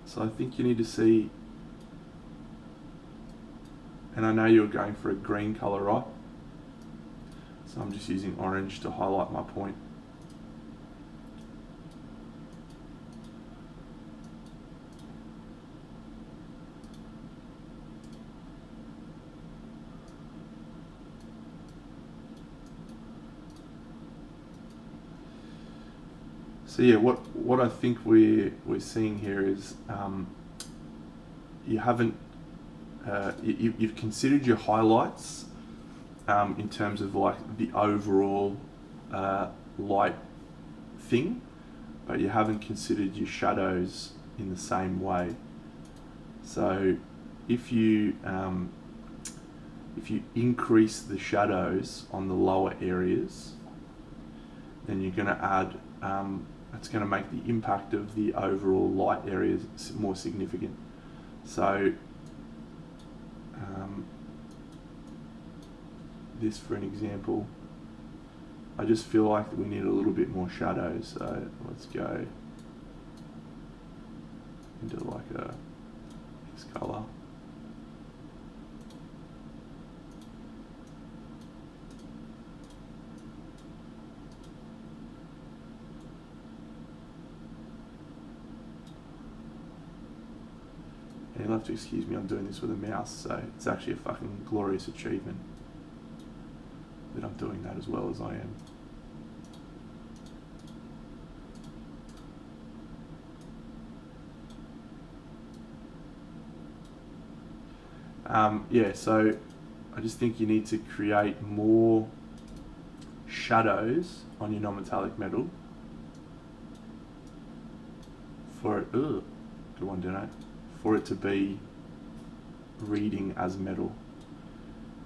So I think you need to see, and I know you're going for a green colour, right? So I'm just using orange to highlight my point. So yeah, what I think we're seeing here is you haven't you've considered your highlights in terms of like the overall light thing, but you haven't considered your shadows in the same way. So if you increase the shadows on the lower areas, then you're going to add it's going to make the impact of the overall light areas more significant. So this, for an example, I just feel like we need a little bit more shadow. So let's go into like a X color. You'll have to excuse me, I'm doing this with a mouse, so it's actually a fucking glorious achievement that I'm doing that as well as I am. Yeah, so I just think you need to create more shadows on your non-metallic metal for it, good one, Dino, for it to be reading as metal.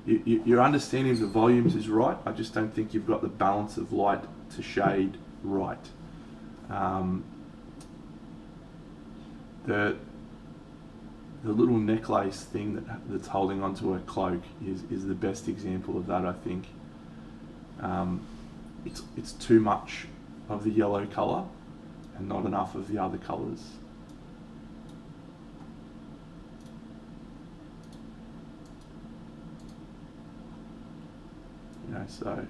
Your understanding of the volumes is right. I just don't think you've got the balance of light to shade right. The little necklace thing that's holding onto a cloak is the best example of that, I think. It's too much of the yellow colour and not enough of the other colours. You know, so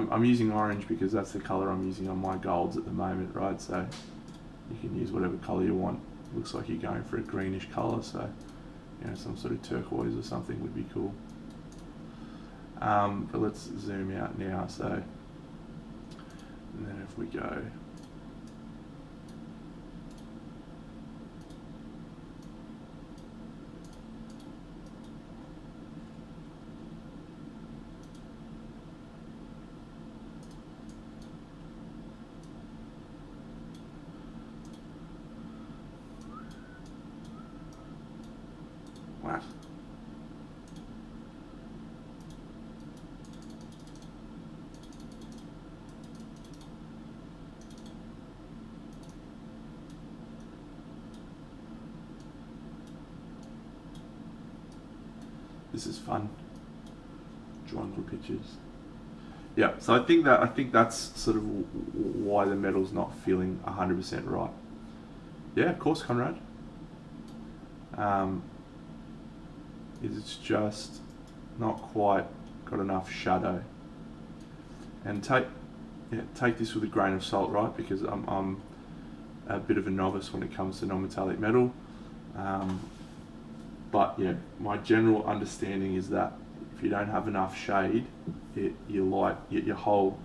I'm using orange because that's the colour I'm using on my golds at the moment, right? So you can use whatever colour you want. Looks like you're going for a greenish colour, so you know, some sort of turquoise or something would be cool. But let's zoom out now. So, and then if we go, what? This is fun. Drawing little pictures. Yeah, so I think that's sort of why the metal's not feeling 100% right. Yeah, of course, Conrad. It's just not quite got enough shadow. And take this with a grain of salt, right? Because I'm a bit of a novice when it comes to non-metallic metal. But yeah, my general understanding is that if you don't have enough shade, your whole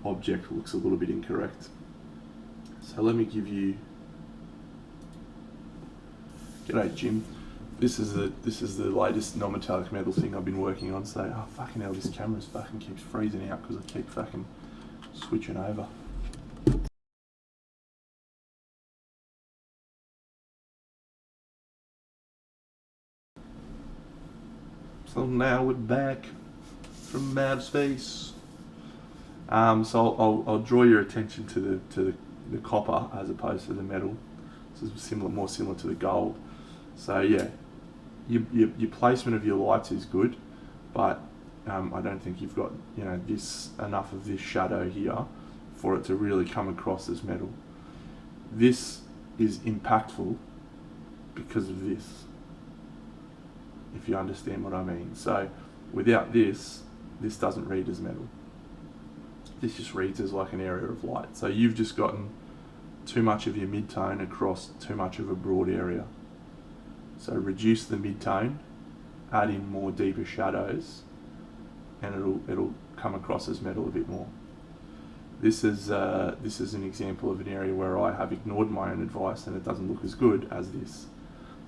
object looks a little bit incorrect. So let me give you. G'day, Jim. This is the latest non-metallic metal thing I've been working on. So, oh fucking hell, this camera's fucking keeps freezing out because I keep fucking switching over. So now we're back from outer space. So I'll draw your attention to the copper as opposed to the metal. This is more similar to the gold. So yeah, your placement of your lights is good, but I don't think you've got enough of this shadow here for it to really come across as metal. This is impactful because of this, if you understand what I mean. So without this doesn't read as metal. This just reads as like an area of light. So you've just gotten too much of your mid-tone across too much of a broad area. So reduce the mid-tone, add in more deeper shadows, and it'll come across as metal a bit more. This is an example of an area where I have ignored my own advice and it doesn't look as good as this.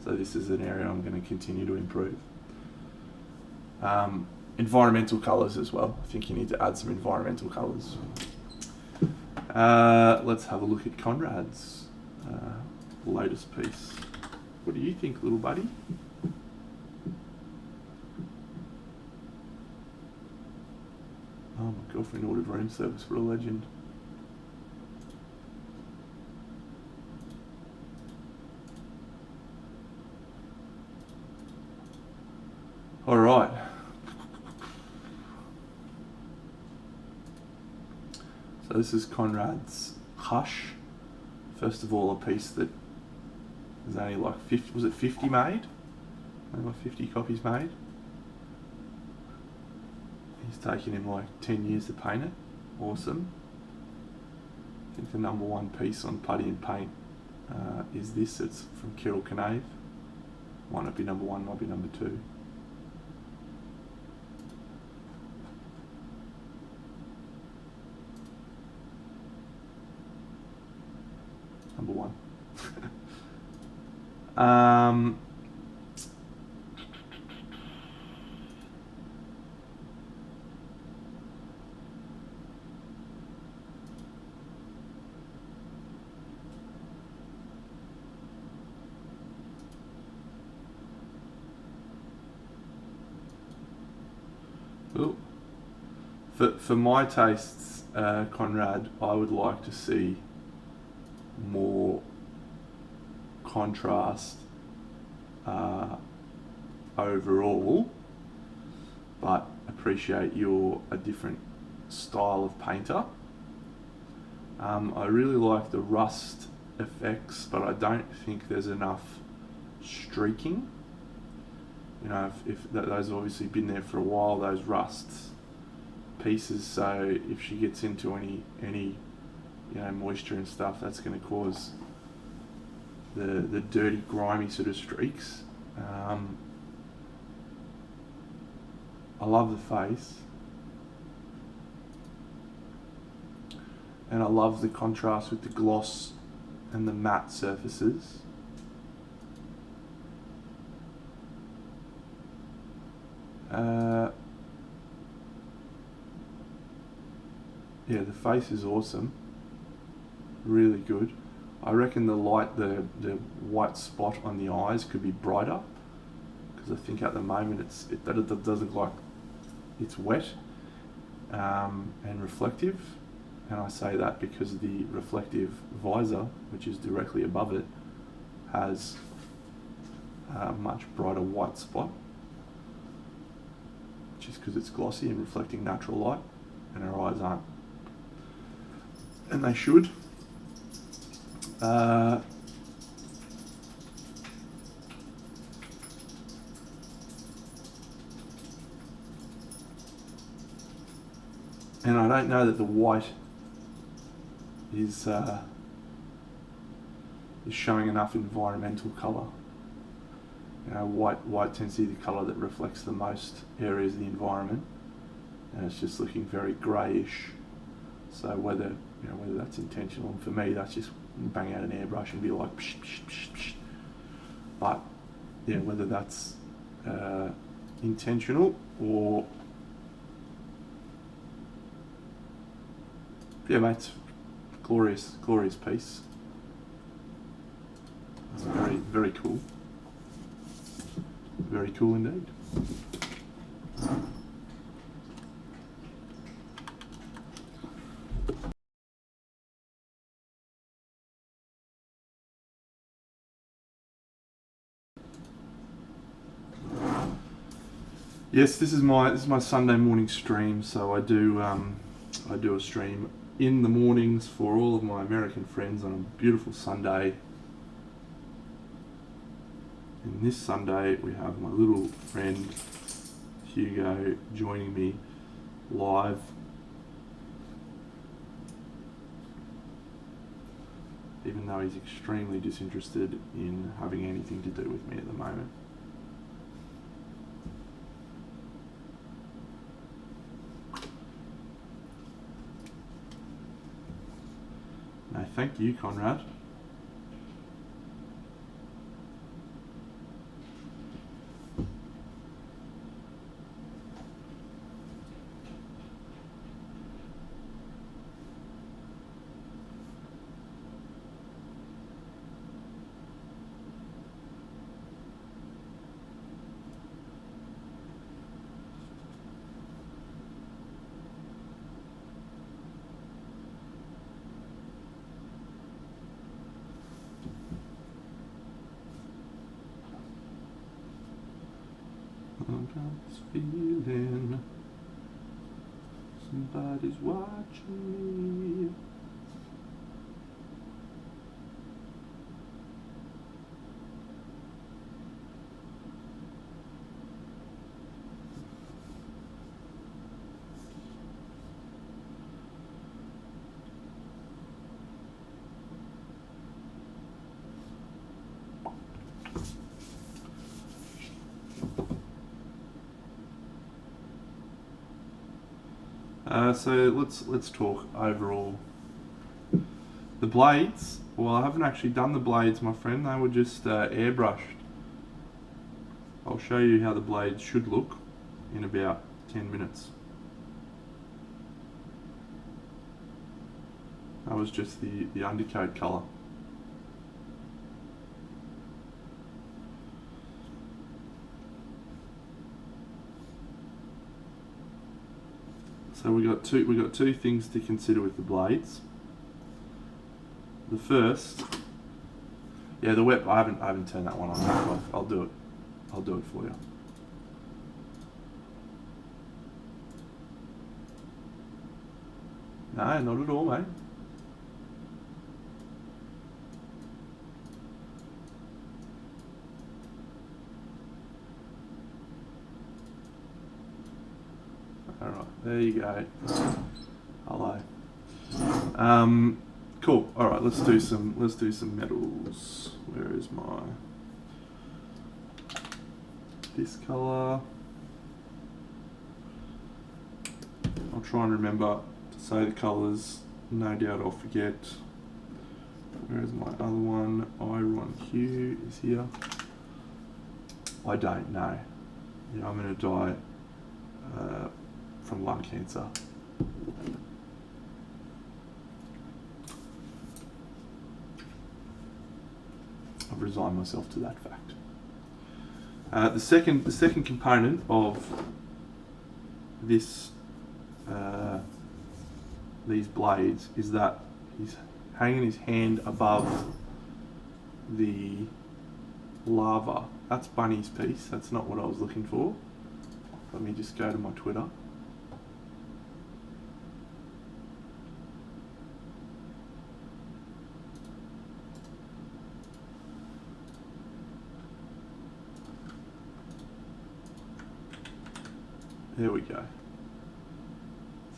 So this is an area I'm going to continue to improve. Environmental colours as well. I think you need to add some environmental colours. Let's have a look at Conrad's latest piece. What do you think, little buddy? Oh, my girlfriend ordered room service for a legend. All right. So this is Conrad's Hush. First of all, a piece that there's only like 50, was it 50 made? Only like 50 copies made. He's taken him like 10 years to paint it. Awesome. I think the number one piece on Putty and Paint is this. It's from Kirill Kanaev. Might not be number one, might be number two. Number one. Ooh. For my tastes, Conrad, I would like to see more contrast overall, but appreciate you're a different style of painter. I really like the rust effects, but I don't think there's enough streaking. You know, if those have obviously been there for a while, those rust pieces, so if she gets into any you know, moisture and stuff, that's going to cause the dirty, grimy sort of streaks. I love the face, and I love the contrast with the gloss and the matte surfaces. Yeah, the face is awesome, really good. I reckon the white spot on the eyes could be brighter, because I think at the moment it does look like it's wet and reflective, and I say that because the reflective visor, which is directly above it, has a much brighter white spot, which is because it's glossy and reflecting natural light, and her eyes aren't, and they should. And I don't know that the white is showing enough environmental colour. You know, white tends to be the colour that reflects the most areas of the environment, and it's just looking very greyish. So whether that's intentional, and for me that's just bang out an airbrush and be like psh, psh, psh, psh. But yeah, whether that's intentional or yeah, mate, it's glorious piece. It's very cool. Very cool indeed. Yes, this is my Sunday morning stream. So I do a stream in the mornings for all of my American friends on a beautiful Sunday. And this Sunday we have my little friend Hugo joining me live. Even though he's extremely disinterested in having anything to do with me at the moment. No, thank you, Conrad. I've got this feeling somebody's watching me. So let's talk overall. The blades, well, I haven't actually done the blades, my friend. They were just airbrushed. I'll show you how the blades should look in about 10 minutes. That was just the undercoat colour. So we got two things to consider with the blades. The first, yeah, the wet. I haven't turned that one on. I'll do it. I'll do it for you. No, not at all, mate. Alright, there you go. Hello. Cool. Alright, let's do some metals. Where is my this colour? I'll try and remember to say the colours. No doubt I'll forget. Where is my other one? Iron Hue is here. I don't know. Yeah, I'm gonna die from lung cancer. I've resigned myself to that fact. The second component of this these blades is that he's hanging his hand above the lava. That's Bunny's piece. That's not what I was looking for. Let me just go to my Twitter. There we go.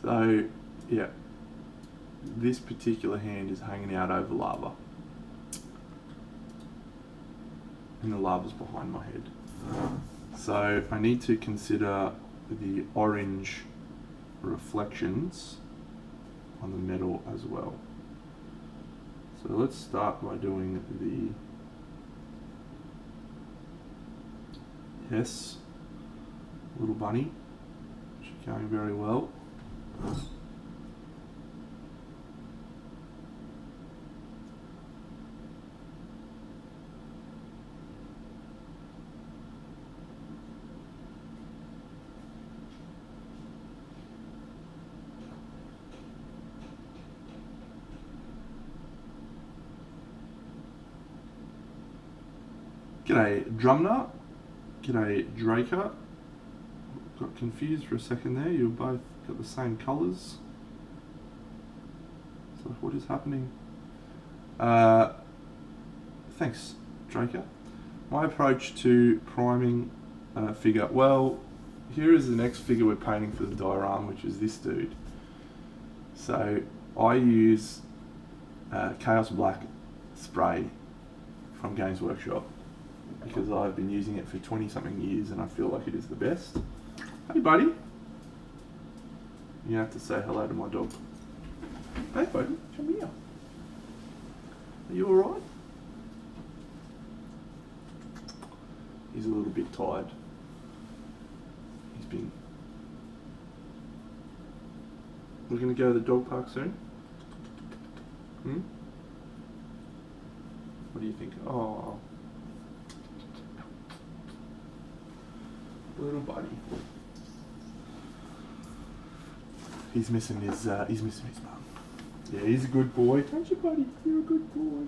So, yeah, this particular hand is hanging out over lava. And the lava's behind my head. So I need to consider the orange reflections on the metal as well. So let's start by doing the yes, little bunny. She's going very well. G'day Drumner, g'day Draker. Got confused for a second there, you both got the same colours. So what is happening? Thanks Draker. My approach to priming a figure, well, here is the next figure we're painting for the diorama, which is this dude. So I use Chaos Black spray from Games Workshop, because I've been using it for 20 something years and I feel like it is the best. Hey buddy. You have to say hello to my dog. Hey buddy, come here. Are you alright? He's a little bit tired. He's been... We're going to go to the dog park soon? What do you think? Oh, little buddy. He's missing his mum. Yeah, he's a good boy. Don't you, buddy? You're a good boy.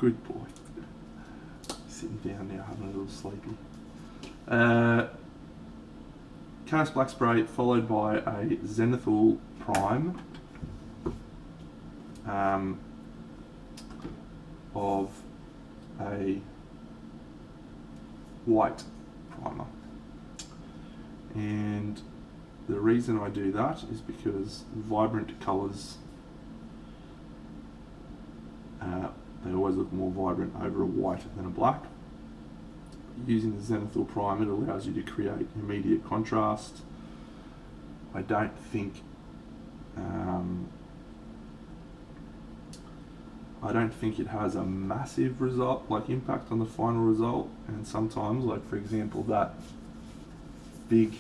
Good boy. Sitting down now, having a little sleepy. Cast Black Spray followed by a Zenithal Prime of a white primer. And the reason I do that is because vibrant colours, they always look more vibrant over a white than a black. Using the Zenithal Prime, it allows you to create immediate contrast. I don't think it has a massive result, like impact on the final result. And sometimes, like for example, that big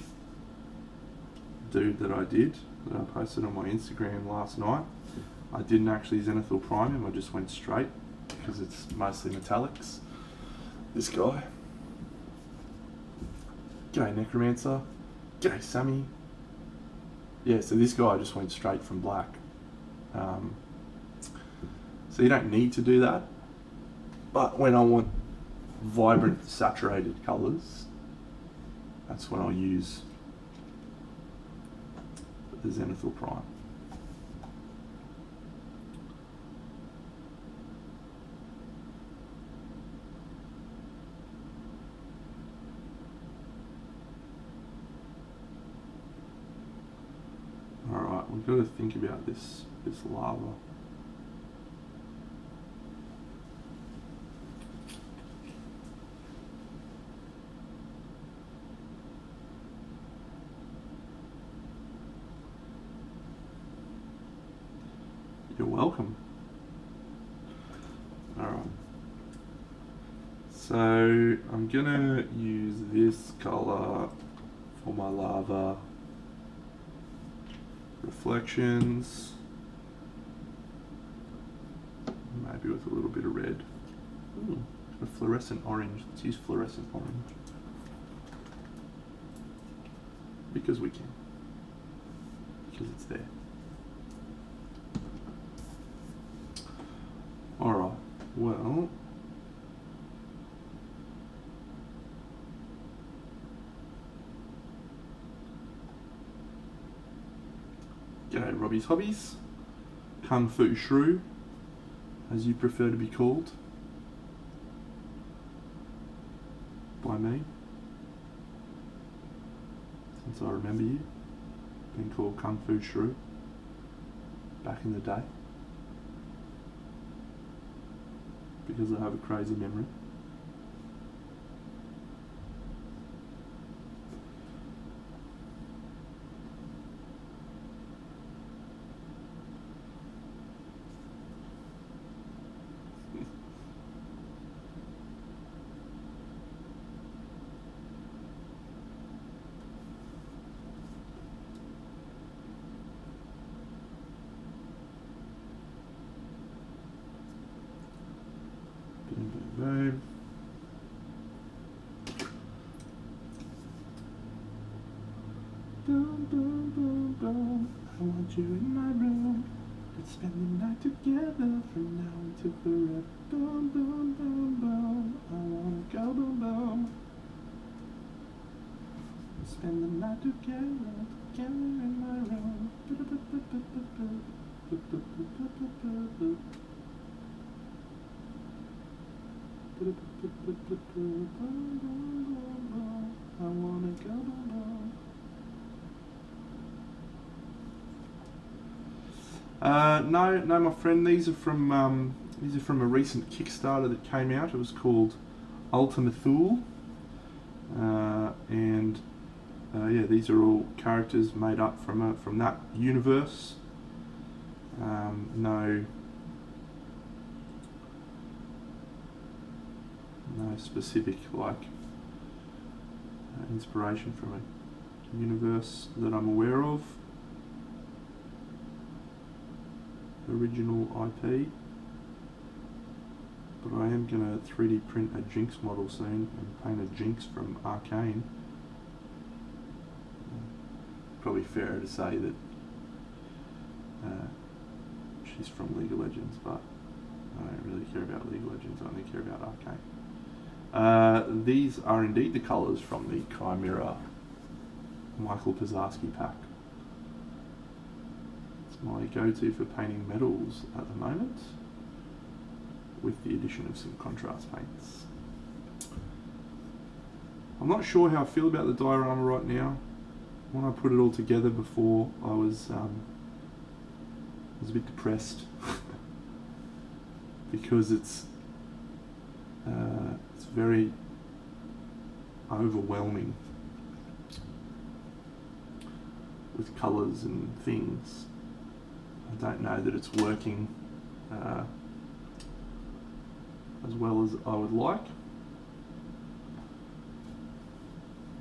dude that I did, that I posted on my Instagram last night, I didn't actually Zenithal Prime him, I just went straight because it's mostly metallics. This guy. G'day Necromancer. G'day Sammy. Yeah, so this guy just went straight from black. So you don't need to do that. But when I want vibrant, saturated colours, that's when I'll use the Zenithal Prime. Alright, we've got to think about this lava. You're welcome. Alright. So I'm gonna use this colour for my lava reflections. Maybe with a little bit of red. Ooh, a fluorescent orange. Let's use fluorescent orange. Because we can. Because it's there. Alright, well, g'day Robbie's Hobbies, Kung Fu Shrew, as you prefer to be called by me, since I remember you being called Kung Fu Shrew back in the day. Because I have a crazy memory. Boom. Boom, boom, boom, boom. I want you in my room. Let's spend the night together from now until forever. Boom, boom, boom, boom. I wanna go boom, boom. Let's spend the night together in my room. I wanna go boom. No, my friend. These are from a recent Kickstarter that came out. It was called Ultimathul, and yeah, these are all characters made up from that universe. No specific inspiration from a universe that I'm aware of. Original IP, but I am going to 3D print a Jinx model soon and paint a Jinx from Arcane. Probably fairer to say that she's from League of Legends, but don't really care about League of Legends, I only care about Arcane. These are indeed the colours from the Chimera Michael Pazarski pack. It's my go-to for painting metals at the moment, with the addition of some contrast paints. I'm not sure how I feel about the diorama right now. When I put it all together before, I was a bit depressed because it's very overwhelming with colours and things. I don't know that it's working as well as I would like,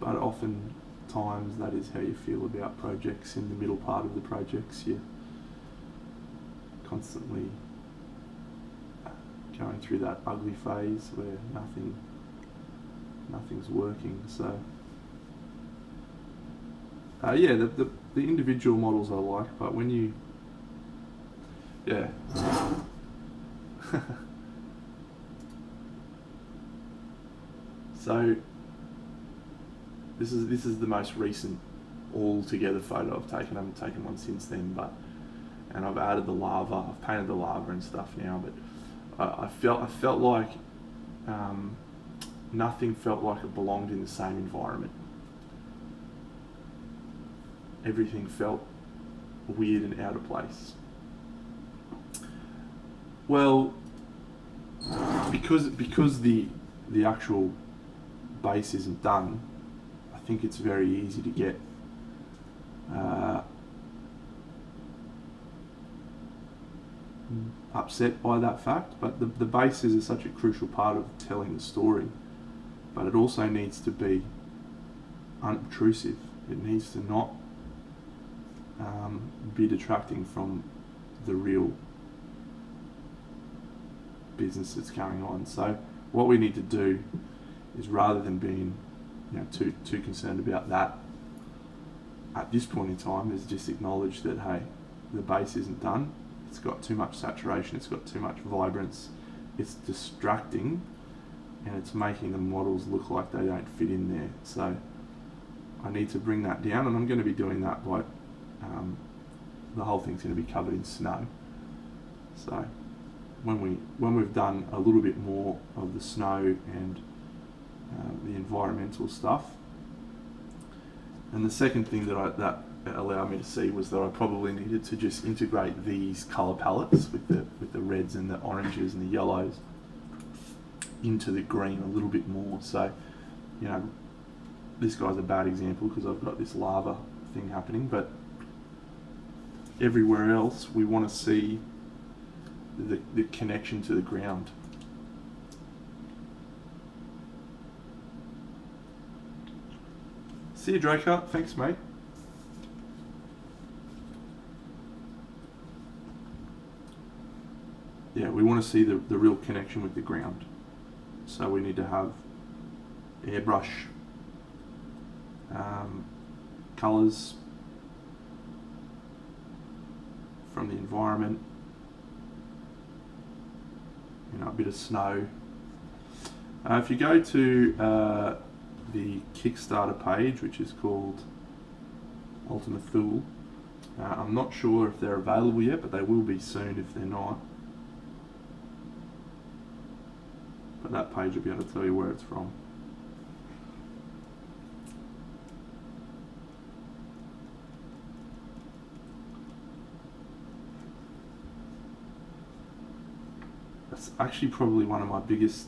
but oftentimes that is how you feel about projects. In the middle part of the projects, you're constantly going through that ugly phase where nothing's working. So yeah, the individual models I like, but when you so this is the most recent all together photo I've taken. I haven't taken one since then, and I've added the lava. I've painted the lava and stuff now, but I felt like nothing felt like it belonged in the same environment. Everything felt weird and out of place. Well, because the actual base isn't done, I think it's very easy to get upset by that fact. But the bases are such a crucial part of telling the story, but it also needs to be unobtrusive. It needs to not be detracting from the real business that's going on. So what we need to do is, rather than being too concerned about that at this point in time, is just acknowledge that, hey, the base isn't done, it's got too much saturation, it's got too much vibrance, it's distracting, and it's making the models look like they don't fit in there. So I need to bring that down, and I'm going to be doing that by the whole thing's going to be covered in snow. So when we've done a little bit more of the snow and the environmental stuff, and the second thing that allowed me to see was that I probably needed to just integrate these colour palettes with the reds and the oranges and the yellows into the green a little bit more. So this guy's a bad example because I've got this lava thing happening, but everywhere else we want to see the connection to the ground. See you, Draker. Thanks, mate. Yeah, we want to see the real connection with the ground. So we need to have airbrush colours from the environment, a bit of snow. If you go to the Kickstarter page, which is called Ultima Thule, I'm not sure if they're available yet, but they will be soon if they're not. But that page will be able to tell you where it's from. That's actually probably one of my biggest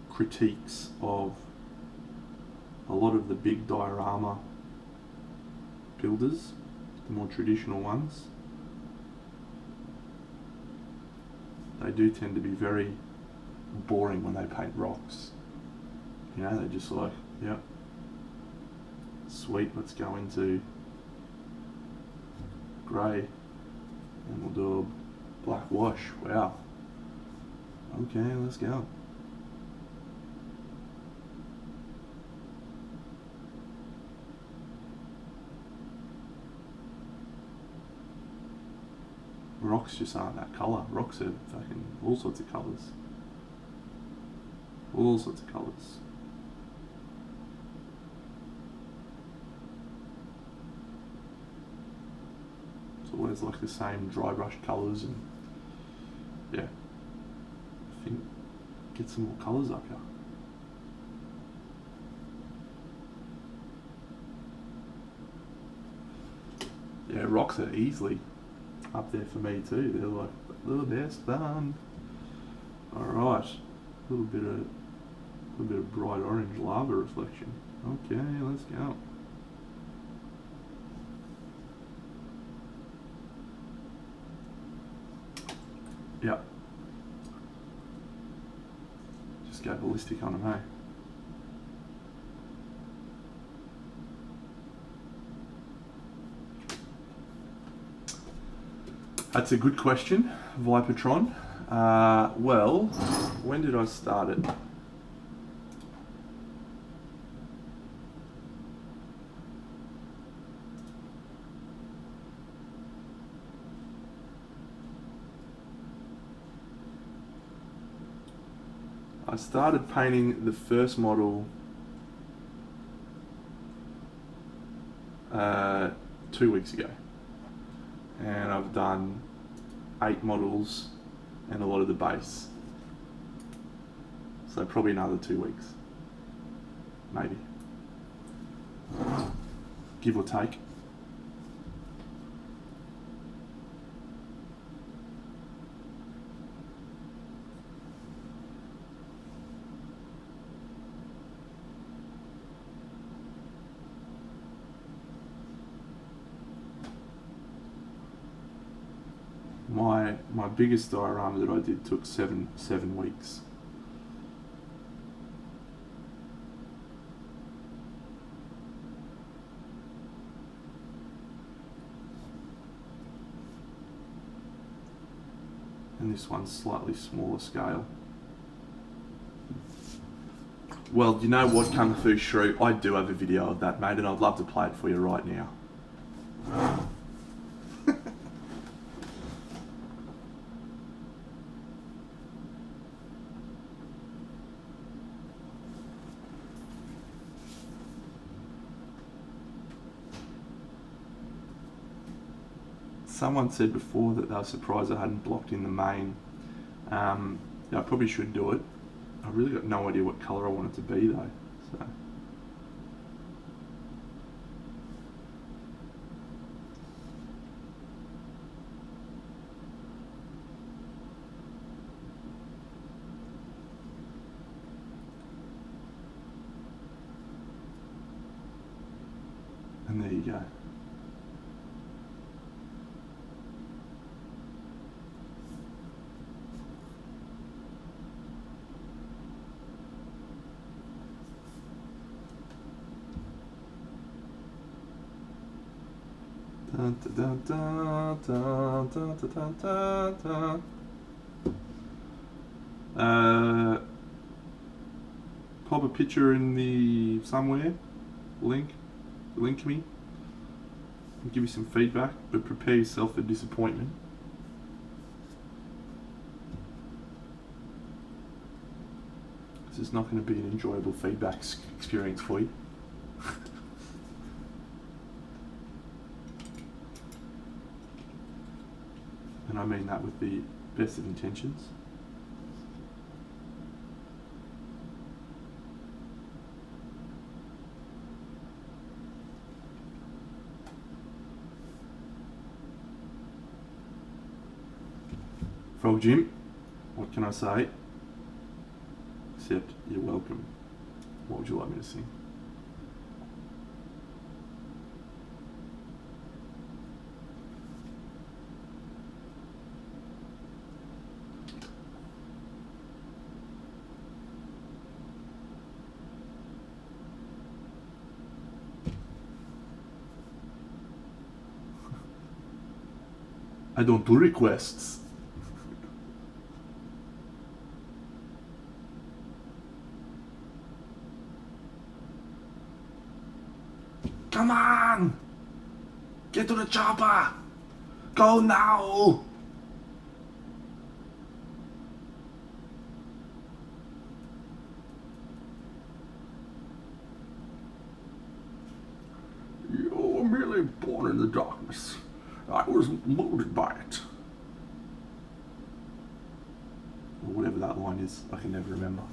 critiques of a lot of the big diorama builders, the more traditional ones. They do tend to be very boring when they paint rocks. They're just like, yep, sweet, let's go into grey and we'll do a black wash. Wow. Okay, let's go. Rocks just aren't that colour. Rocks are fucking all sorts of colours. All sorts of colours. It's always like the same dry brush colours, and yeah, I think get some more colours up here. Yeah, rocks are easily up there for me too. They're like the best done. Alright, a little bit of bright orange lava reflection. Okay, let's go. Yep. Just go ballistic on them, hey? That's a good question, Vipertron. Well, when did I start it? I started painting the first model 2 weeks ago. And I've done 8 models and a lot of the base. So probably another 2 weeks. Maybe. Give or take. My biggest diorama that I did took seven weeks. And this one's slightly smaller scale. Well, you know what, Kung Fu Shrew? I do have a video of that, mate, and I'd love to play it for you right now. Someone said before that they were surprised I hadn't blocked in the main. Yeah, I probably should do it. I really got no idea what colour I want it to be though. So. And there you go. Dun, dun, dun, dun, dun, dun, dun, dun. Pop a picture in the somewhere, link me, and give me some feedback, but prepare yourself for disappointment. This is not going to be an enjoyable feedback experience for you. And I mean that with the best of intentions. Frog Jim, what can I say? Except you're welcome. What would you like me to sing? I don't do requests. Come on! Get to the chopper! Go now! darkness. I was molded by it. Or whatever that line is, I can never remember.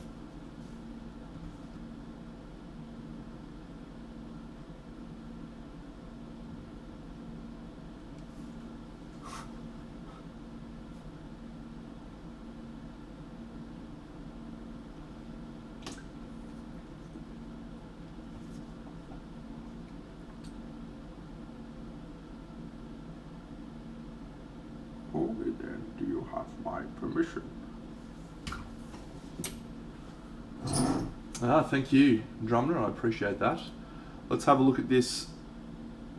Only then do you have my permission. Thank you, Drummer. I appreciate that. Let's have a look at this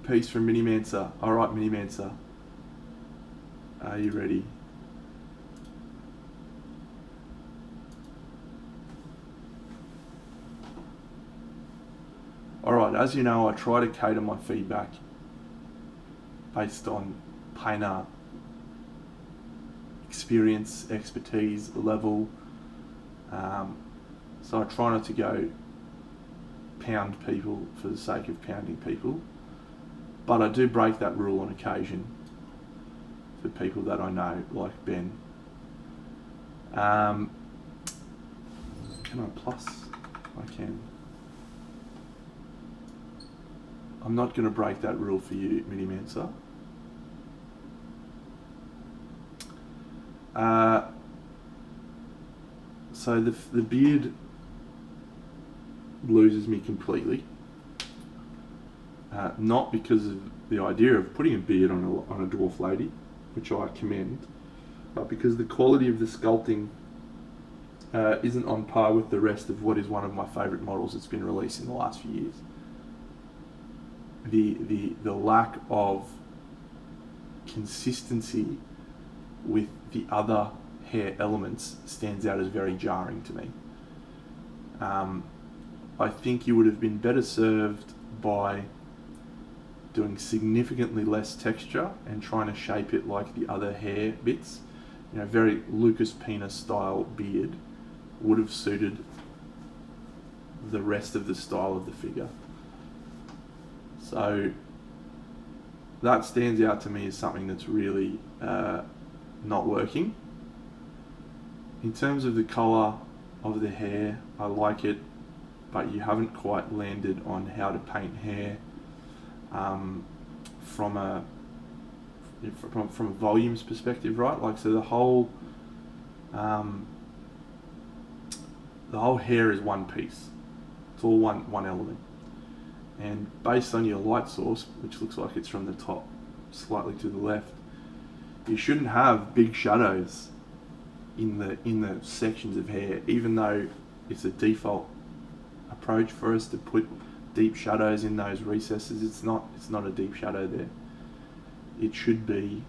piece from Minimancer. Alright, Minimancer. Are you ready? Alright, as you know, I try to cater my feedback based on painter experience, expertise, level. So I try not to go pound people for the sake of pounding people, but I do break that rule on occasion for people that I know, like Ben. Can I plus? I can. I'm not going to break that rule for you, Minimancer. So the beard loses me completely. Not because of the idea of putting a beard on a dwarf lady, which I commend, but because the quality of the sculpting isn't on par with the rest of what is one of my favourite models that's been released in the last few years. The lack of consistency with the other hair elements stands out as very jarring to me. I think you would have been better served by doing significantly less texture and trying to shape it like the other hair bits. You know, very Lucas Pena style beard would have suited the rest of the style of the figure. So that stands out to me as something that's really not working. In terms of the colour of the hair, I like it, but you haven't quite landed on how to paint hair from a volumes perspective, right? Like, so the whole hair is one piece. It's all one element. And based on your light source, which looks like it's from the top slightly to the left, you shouldn't have big shadows in the sections of hair, even though it's a default approach for us to put deep shadows in those recesses. It's not a deep shadow there. It should be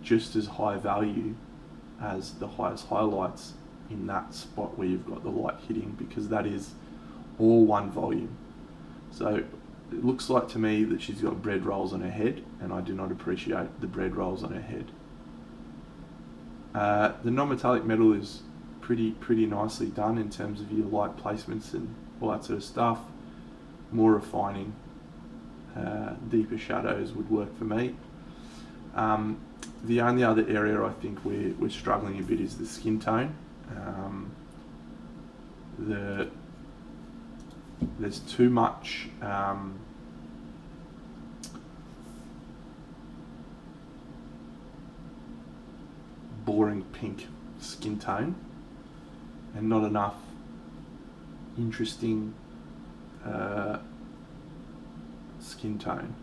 just as high value as the highest highlights in that spot where you've got the light hitting, because that is all one volume. So it looks like to me that she's got bread rolls on her head, and I do not appreciate the bread rolls on her head. The non-metallic metal is pretty nicely done in terms of your light placements and all that sort of stuff. More refining, deeper shadows would work for me. The only other area I think we're struggling a bit is the skin tone. There's too much boring pink skin tone and not enough interesting skin tone.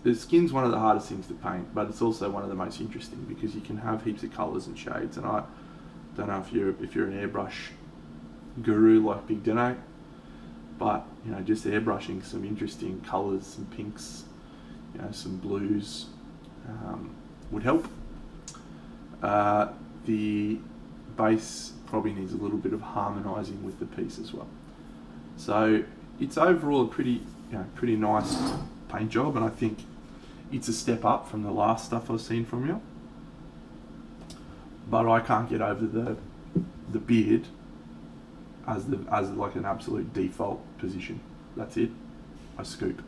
The skin's one of the hardest things to paint, but it's also one of the most interesting because you can have heaps of colours and shades. And I don't know if you're an airbrush guru like Big Dino, but you know, just airbrushing some interesting colours, some pinks, you know, some blues would help. The base probably needs a little bit of harmonising with the piece as well. So it's overall a pretty nice paint job, and I think it's a step up from the last stuff I've seen from you. But I can't get over the beard as like an absolute default position. That's it. I scoop.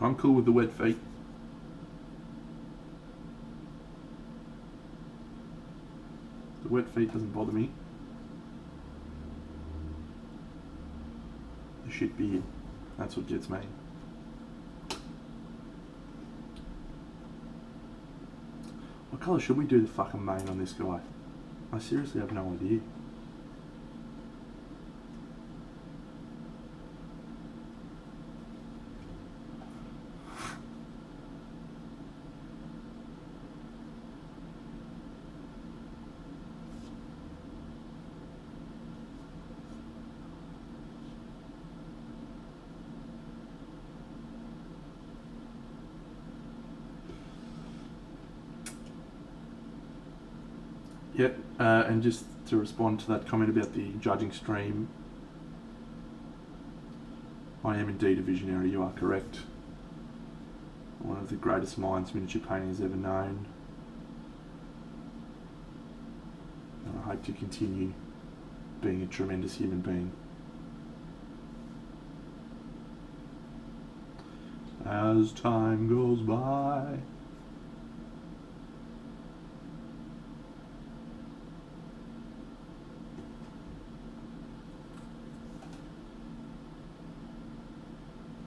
I'm cool with the wet feet. The wet feet doesn't bother me. The shit beard, that's what gets me. What colour should we do the fucking mane on this guy? I seriously have no idea. Yep, and just to respond to that comment about the judging stream, I am indeed a visionary, you are correct. One of the greatest minds miniature painting has ever known. And I hope to continue being a tremendous human being. As time goes by.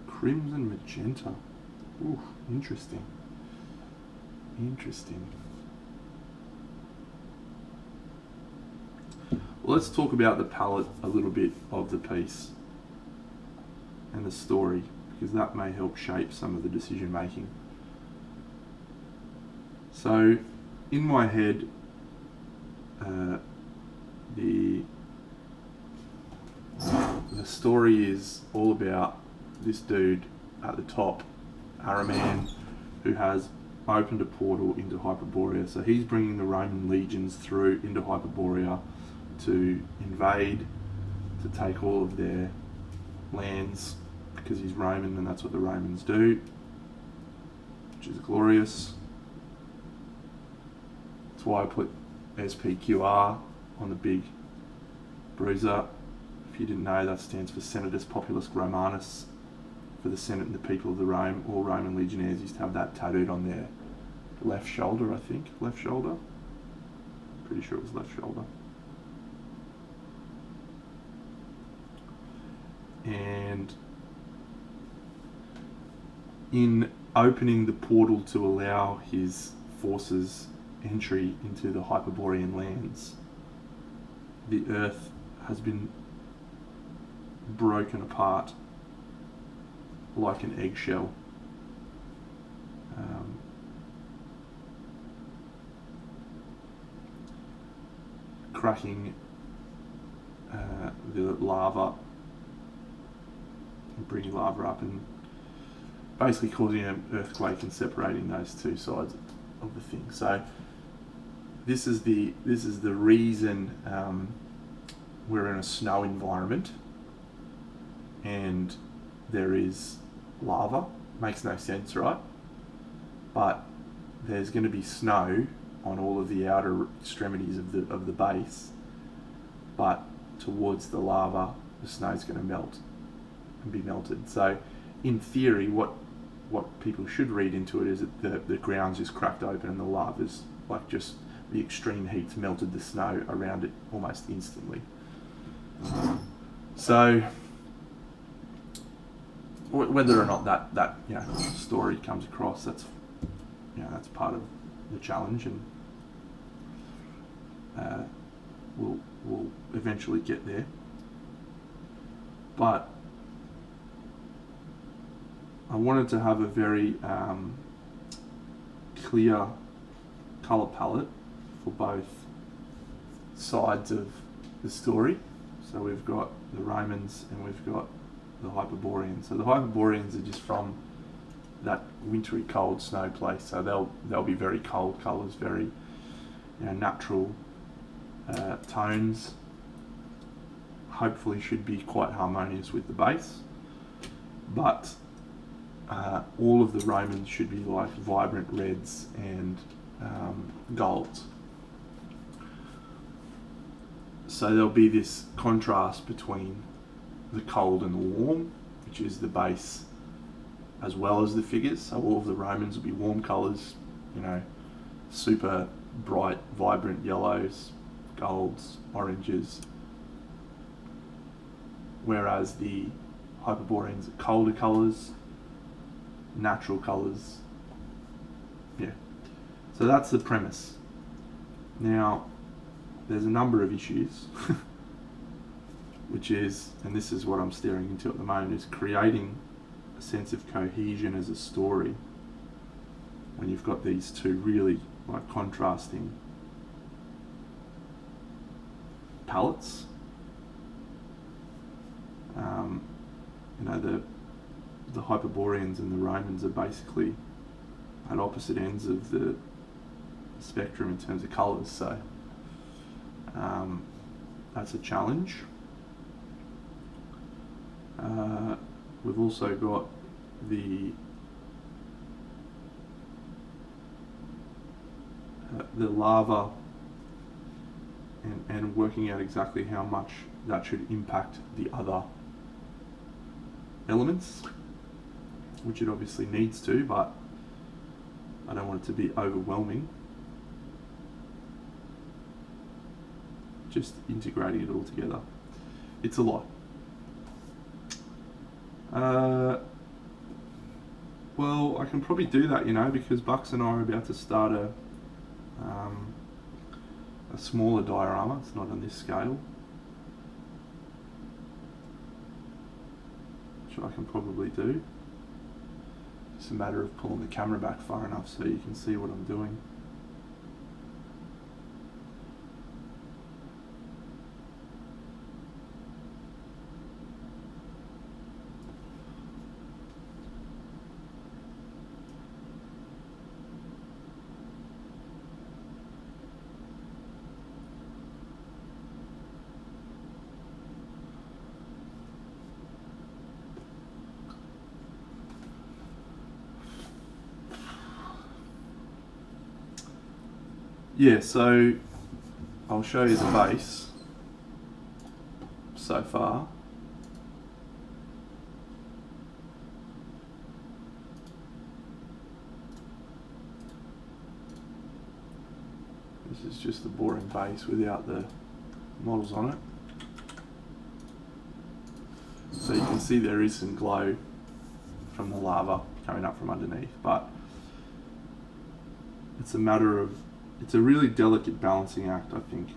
Crimson magenta. Ooh, interesting. Interesting. Well, let's talk about the palette a little bit of the piece and the story, because that may help shape some of the decision making. So, in my head, the story is all about this dude at the top, Araman, who has opened a portal into Hyperborea. So he's bringing the Roman legions through into Hyperborea to invade, to take all of their lands, because he's Roman and that's what the Romans do, which is glorious. That's why I put SPQR on the big bruiser. If you didn't know, that stands for Senatus Populus Romanus, for the Senate and the people of the Rome. All Roman legionnaires used to have that tattooed on their left shoulder, I think. Left shoulder? Pretty sure it was left shoulder. And in opening the portal to allow his forces entry into the Hyperborean lands, the earth has been broken apart like an eggshell. Cracking the lava, bringing lava up and basically causing an earthquake and separating those two sides of the thing. So this is the reason we're in a snow environment and there is lava. Makes no sense, right? But there's going to be snow on all of the outer extremities of the base, but towards the lava the snow's going to melt and be melted. So in theory, what people should read into it is that the ground's just cracked open and the lava's like just the extreme heat's melted the snow around it almost instantly. So whether or not that story comes across, that's part of the challenge, and we'll eventually get there. But I wanted to have a very clear colour palette for both sides of the story. So we've got the Romans and we've got the Hyperboreans. So the Hyperboreans are just from that wintry cold snow place, so they'll be very cold colours, very natural tones. Hopefully should be quite harmonious with the base, but all of the Romans should be like vibrant reds and golds. So there'll be this contrast between the cold and the warm, which is the base as well as the figures. So all of the Romans will be warm colours, you know, super bright, vibrant yellows, golds, oranges. Whereas the Hyperboreans are colder colours, natural colours. Yeah. So that's the premise. Now, there's a number of issues, which is, and this is what I'm staring into at the moment, is creating a sense of cohesion as a story when you've got these two really like contrasting palettes. You know, the Hyperboreans and the Romans are basically at opposite ends of the spectrum in terms of colours, so that's a challenge. We've also got the lava and working out exactly how much that should impact the other elements, which it obviously needs to, but I don't want it to be overwhelming. Just integrating it all together. It's a lot. Well, I can probably do that, you know, because Bucks and I are about to start a smaller diorama. It's not on this scale, which I can probably do. It's a matter of pulling the camera back far enough so you can see what I'm doing. Yeah, so I'll show you the base so far. This is just the boring base without the models on it. So you can see there is some glow from the lava coming up from underneath, but it's a matter of, it's a really delicate balancing act, I think.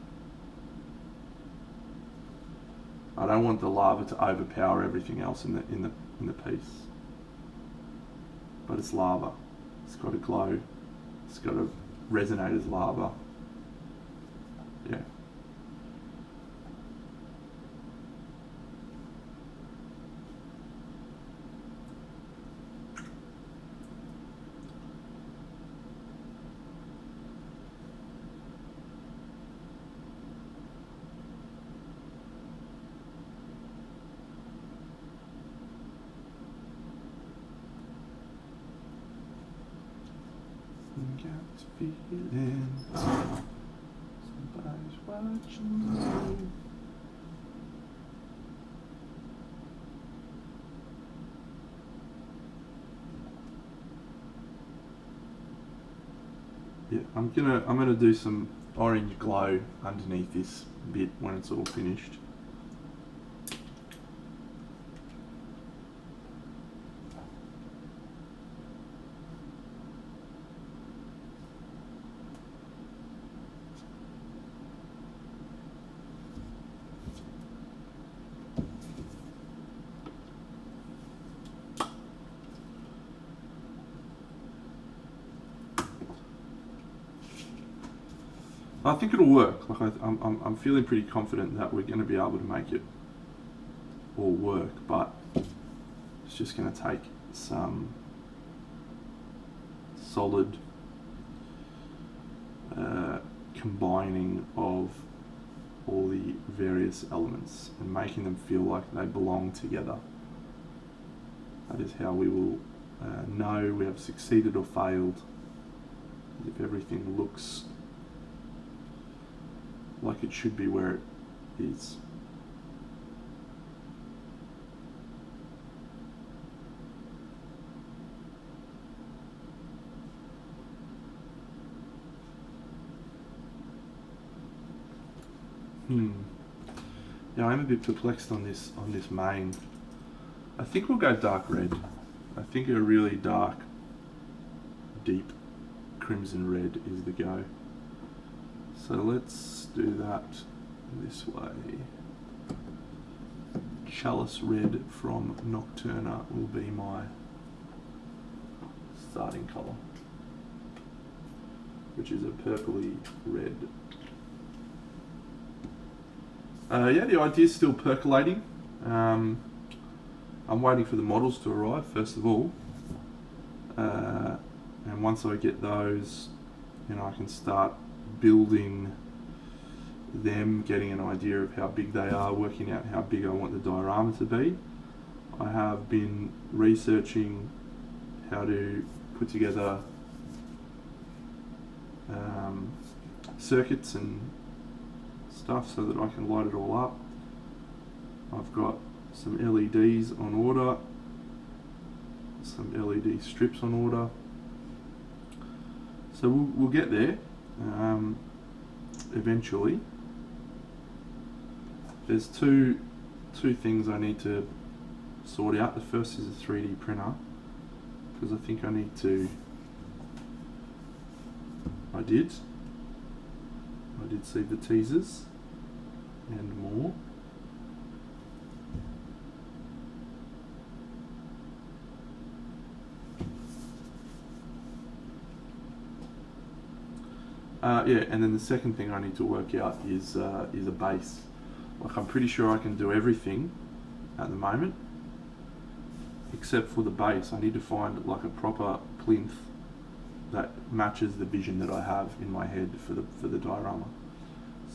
I don't want the lava to overpower everything else in the piece. But it's lava. It's got to glow. It's got to resonate as lava. Yeah. Got feeling somebody's watching me. Yeah, I'm gonna do some orange glow underneath this bit when it's all finished. I think it'll work. Like I'm feeling pretty confident that we're going to be able to make it all work, but it's just going to take some solid combining of all the various elements and making them feel like they belong together. That is how we will know we have succeeded or failed, if everything looks like it should be where it is. Yeah, I'm a bit perplexed on this main. I think we'll go dark red. I think a really dark, deep crimson red is the go. So let's do that this way. Chalice red from Nocturna will be my starting colour, which is a purpley red. Yeah, the idea's still percolating. I'm waiting for the models to arrive first of all, and once I get those, I can start building them, getting an idea of how big they are, working out how big I want the diorama to be. I have been researching how to put together circuits and stuff so that I can light it all up. I've got some LEDs on order, some LED strips on order, so we'll get there eventually. There's two things I need to sort out. The first is a 3D printer, because I think I need to. I did see the teasers and more. Yeah, and then the second thing I need to work out is a base. Like, I'm pretty sure I can do everything at the moment, except for the base. I need to find like a proper plinth that matches the vision that I have in my head for the diorama.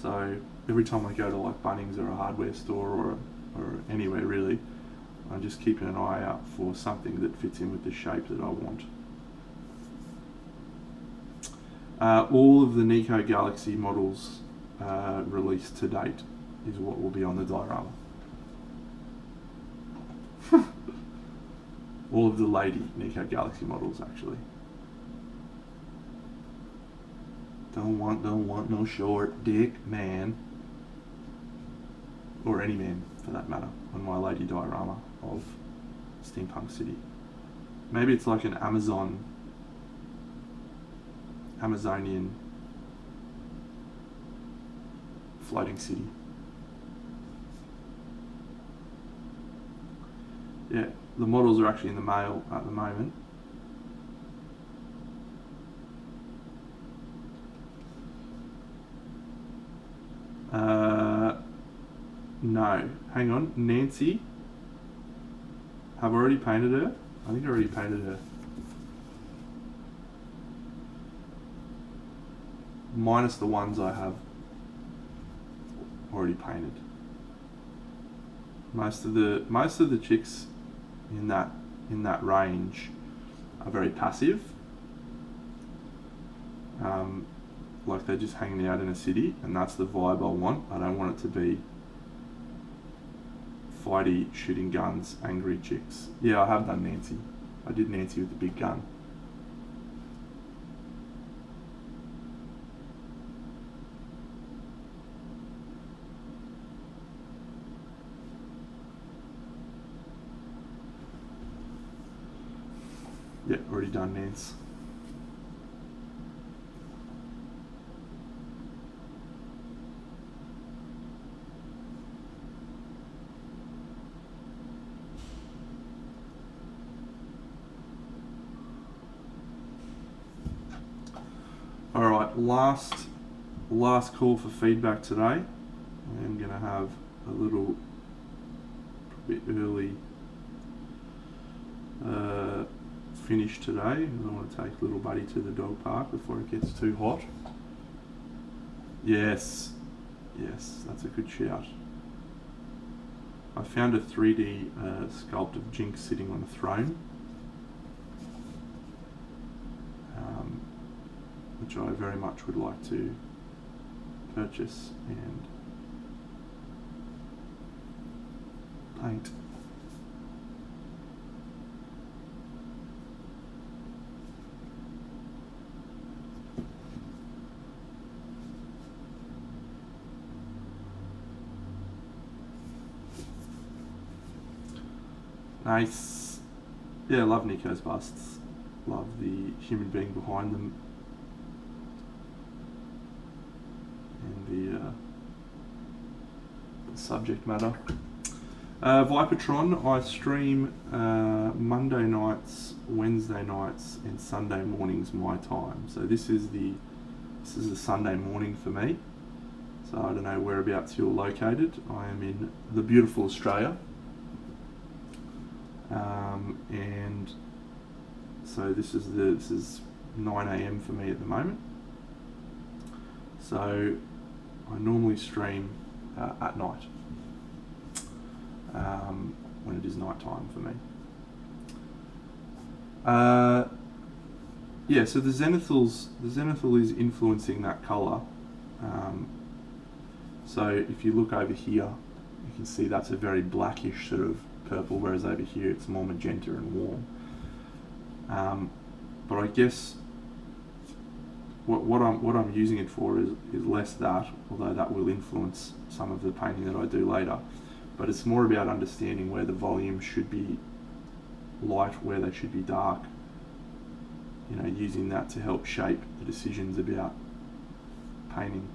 So every time I go to like Bunnings or a hardware store or anywhere really, I'm just keeping an eye out for something that fits in with the shape that I want. All of the Nico Galaxy models released to date is what will be on the diorama. All of the lady Nico Galaxy models, actually. Don't want no short dick man, or any man for that matter, on my lady diorama of Steampunk City. Maybe it's like an Amazonian floating city. Yeah, the models are actually in the mail at the moment. No, hang on, Nancy. Have I already painted her? I think I already painted her. Minus the ones I have already painted. Most of the chicks in that range are very passive. Like they're just hanging out in a city, and that's the vibe I want. I don't want it to be fighty, shooting guns, angry chicks. Yeah, I have done Nancy. I did Nancy with the big gun. Yeah, already done Nance. Alright, last call for feedback today. I am going to have a little bit early finish today, because I want to take little buddy to the dog park before it gets too hot. Yes, that's a good shout. I found a 3D sculpt of Jinx sitting on a throne, which I very much would like to purchase and paint. Nice. Yeah, love Nico's busts. Love the human being behind them. And the subject matter. Vipertron, I stream Monday nights, Wednesday nights, and Sunday mornings my time. So this is the Sunday morning for me. So I don't know whereabouts you're located. I am in the beautiful Australia. And so this is 9 AM for me at the moment. So I normally stream at night when it is night time for me. Yeah, so the zenithal is influencing that colour. So if you look over here, you can see that's a very blackish sort of purple, whereas over here it's more magenta and warm. But I guess what I'm using it for is less that, although that will influence some of the painting that I do later. But it's more about understanding where the volumes should be light, where they should be dark. You know, using that to help shape the decisions about painting.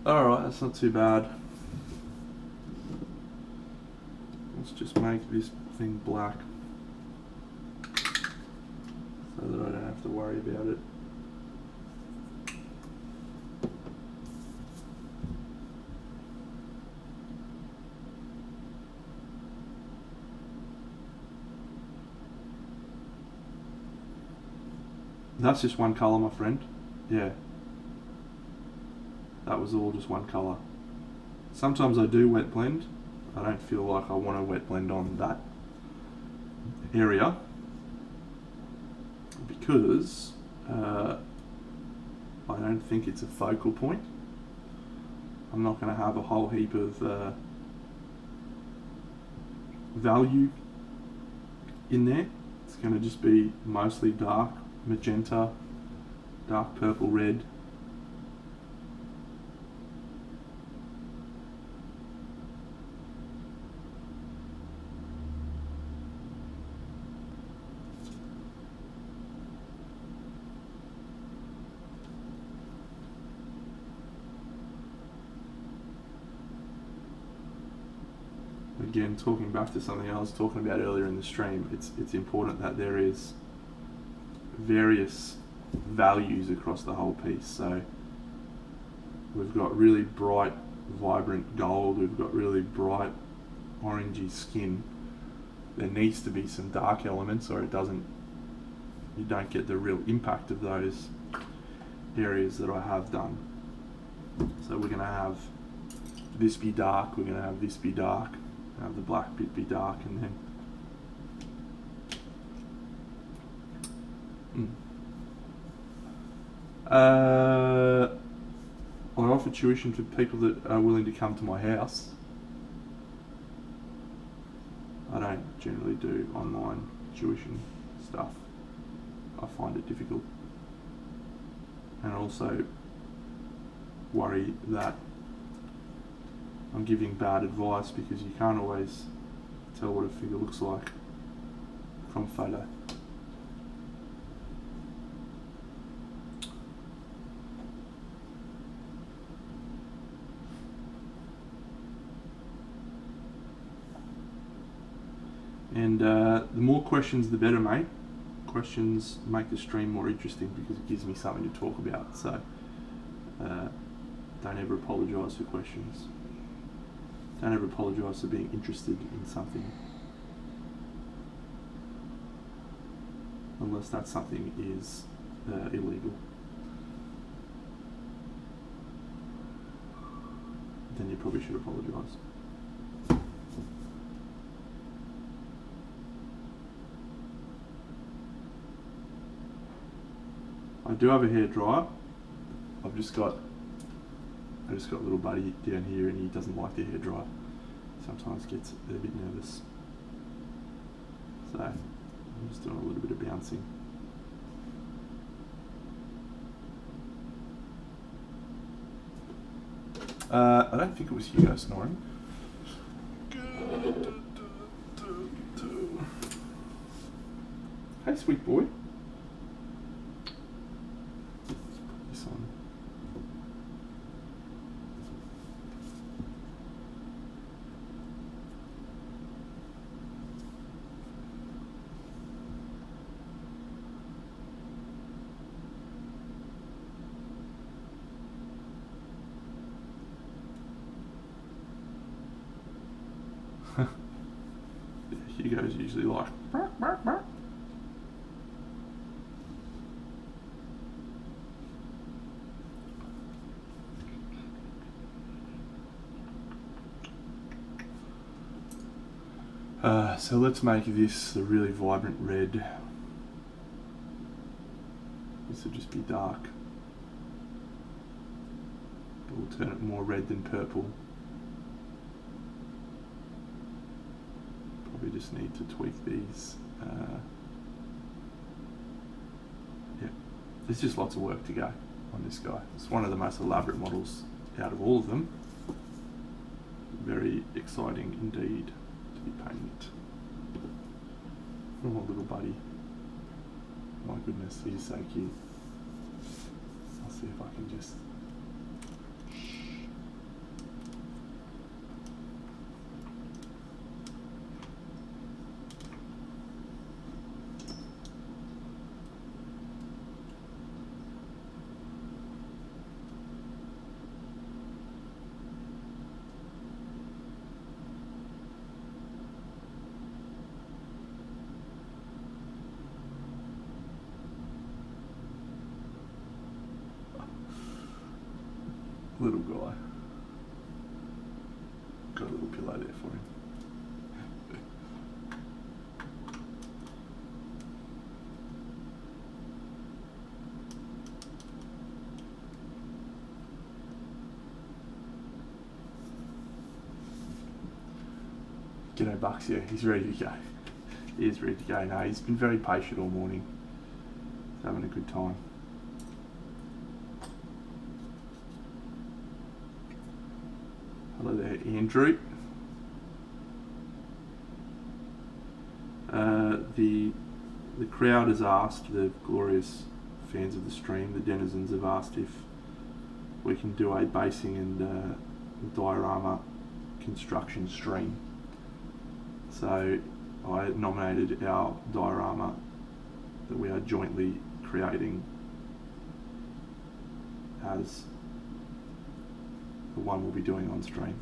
Alright, that's not too bad. Let's just make this thing black so that I don't have to worry about it. That's just one colour, my friend. Yeah. That was all just one colour. Sometimes I do wet blend. I don't feel like I want to wet blend on that area because I don't think it's a focal point. I'm not going to have a whole heap of value in there. It's going to just be mostly dark magenta, dark purple, red. Again, talking back to something I was talking about earlier in the stream, it's important that there is various values across the whole piece. So we've got really bright, vibrant gold, we've got really bright orangey skin. There needs to be some dark elements or you don't get the real impact of those areas that I have done. So we're going to have this be dark, we're going to have this be dark, have the black bit be dark, and then I offer tuition for people that are willing to come to my house. I don't generally do online tuition stuff. I find it difficult, and also worry that I'm giving bad advice because you can't always tell what a figure looks like from photo. And the more questions the better, mate. Questions make the stream more interesting because it gives me something to talk about. So don't ever apologise for questions. Don't ever apologise for being interested in something, unless that something is illegal. Then you probably should apologise. I do have a hairdryer. I just got a little buddy down here and he doesn't like the hairdryer. Sometimes gets a bit nervous. So I'm just doing a little bit of bouncing. I don't think it was Hugo snoring. Hey, sweet boy. Let's put this on. Hugo's usually like bark, bark, bark. So let's make this a really vibrant red. This will just be dark. But we'll turn it more red than purple. We just need to tweak these. Yeah, there's just lots of work to go on this guy. It's one of the most elaborate models out of all of them. Very exciting indeed to be painting it. Oh, little buddy. My goodness, he's so cute. I'll see if I can just... Little guy. Got a little pillow there for him. G'day Bucks, yeah, he's ready to go. He is ready to go now. He's been very patient all morning. He's having a good time. Hello there, Andrew. The crowd has asked, the glorious fans of the stream, the denizens have asked if we can do a basing and diorama construction stream. So I nominated our diorama that we are jointly creating as the one we'll be doing on stream.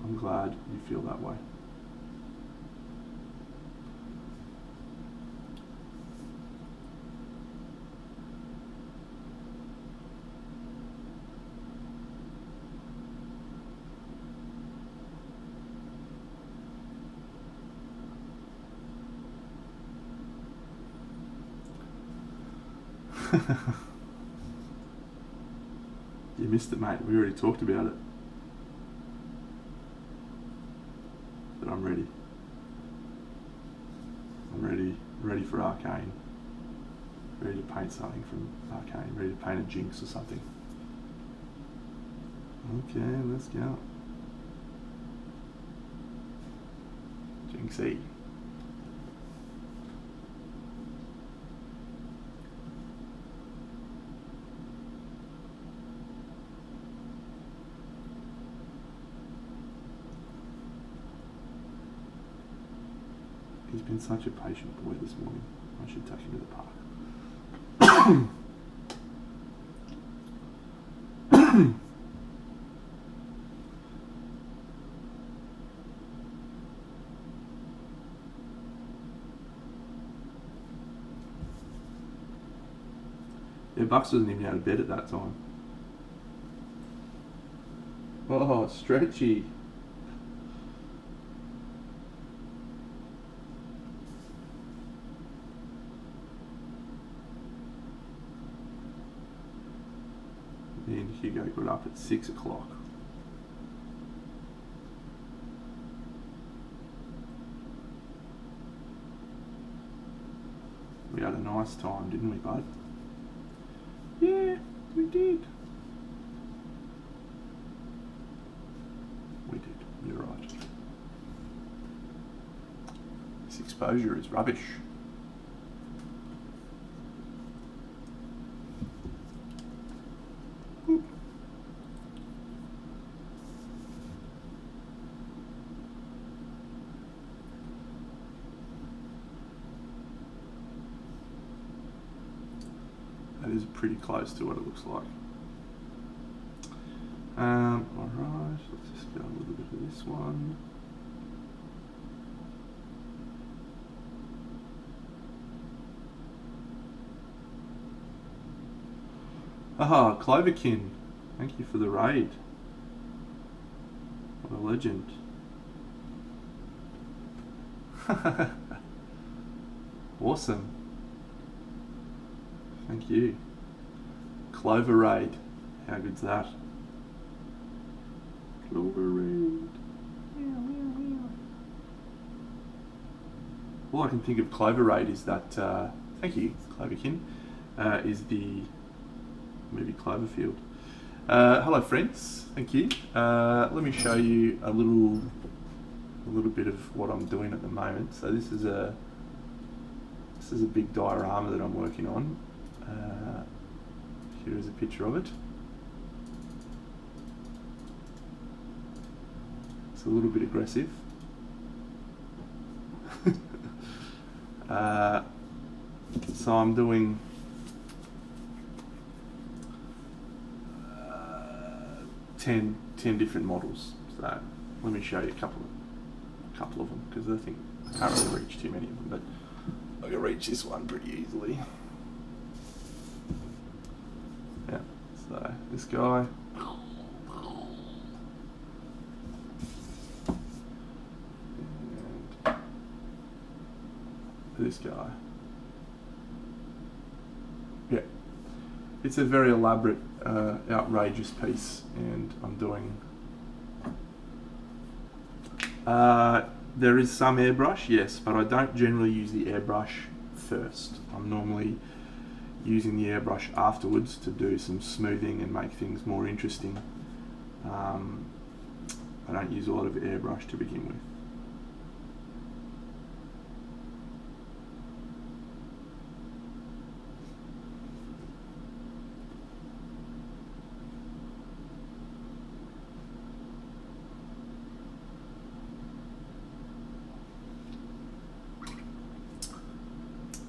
I'm glad you feel that way. You missed it, mate. We already talked about it. But I'm ready. I'm ready for Arcane. Ready to paint something from Arcane. Ready to paint a Jinx or something. Okay, let's go. Jinxie. He's been such a patient boy this morning. I should take him to the park. Yeah, Bucks wasn't even out of bed at that time. Oh, stretchy. And Hugo got up at 6 o'clock. We had a nice time, didn't we, bud? Yeah, we did. We did, you're right. This exposure is rubbish. That is pretty close to what it looks like. Alright, let's just go a little bit of this one. Aha, Cloverkin. Thank you for the raid. What a legend. Awesome. Thank you. Clover raid. How good's that? Clover raid. All I can think of Clover raid is that, thank you, Cloverkin, is the movie Cloverfield. Hello friends, thank you. Let me show you a little bit of what I'm doing at the moment. So this is a big diorama that I'm working on. Here is a picture of it. It's a little bit aggressive. So I'm doing 10 different models. So let me show you a couple of them, because I think I can't really reach too many of them, but I can reach this one pretty easily. Yeah, so this guy. And this guy. Yeah, it's a very elaborate, outrageous piece, and I'm doing. There is some airbrush, yes, but I don't generally use the airbrush first. I'm normally using the airbrush afterwards to do some smoothing and make things more interesting. I don't use a lot of airbrush to begin with.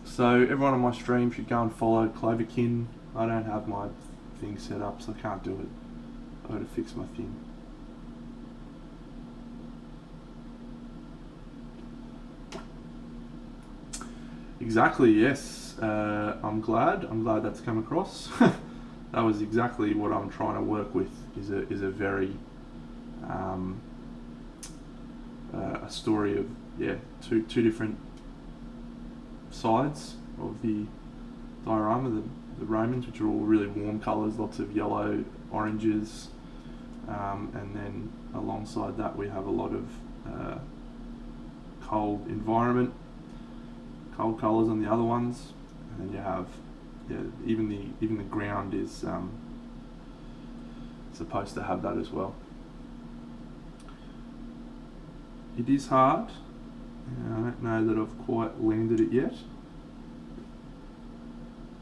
So everyone on my stream should go and follow Cloverkin. I don't have my thing set up, so I can't do it. I've got to fix my thing. Exactly, yes. I'm glad that's come across. That was exactly what I'm trying to work with, is a very a story of two different sides of the diorama, the Romans, which are all really warm colours, lots of yellow, oranges, and then alongside that we have a lot of cold environment, cold colours on the other ones, and then you have even the ground is supposed to have that as well. It is hard. I don't know that I've quite landed it yet.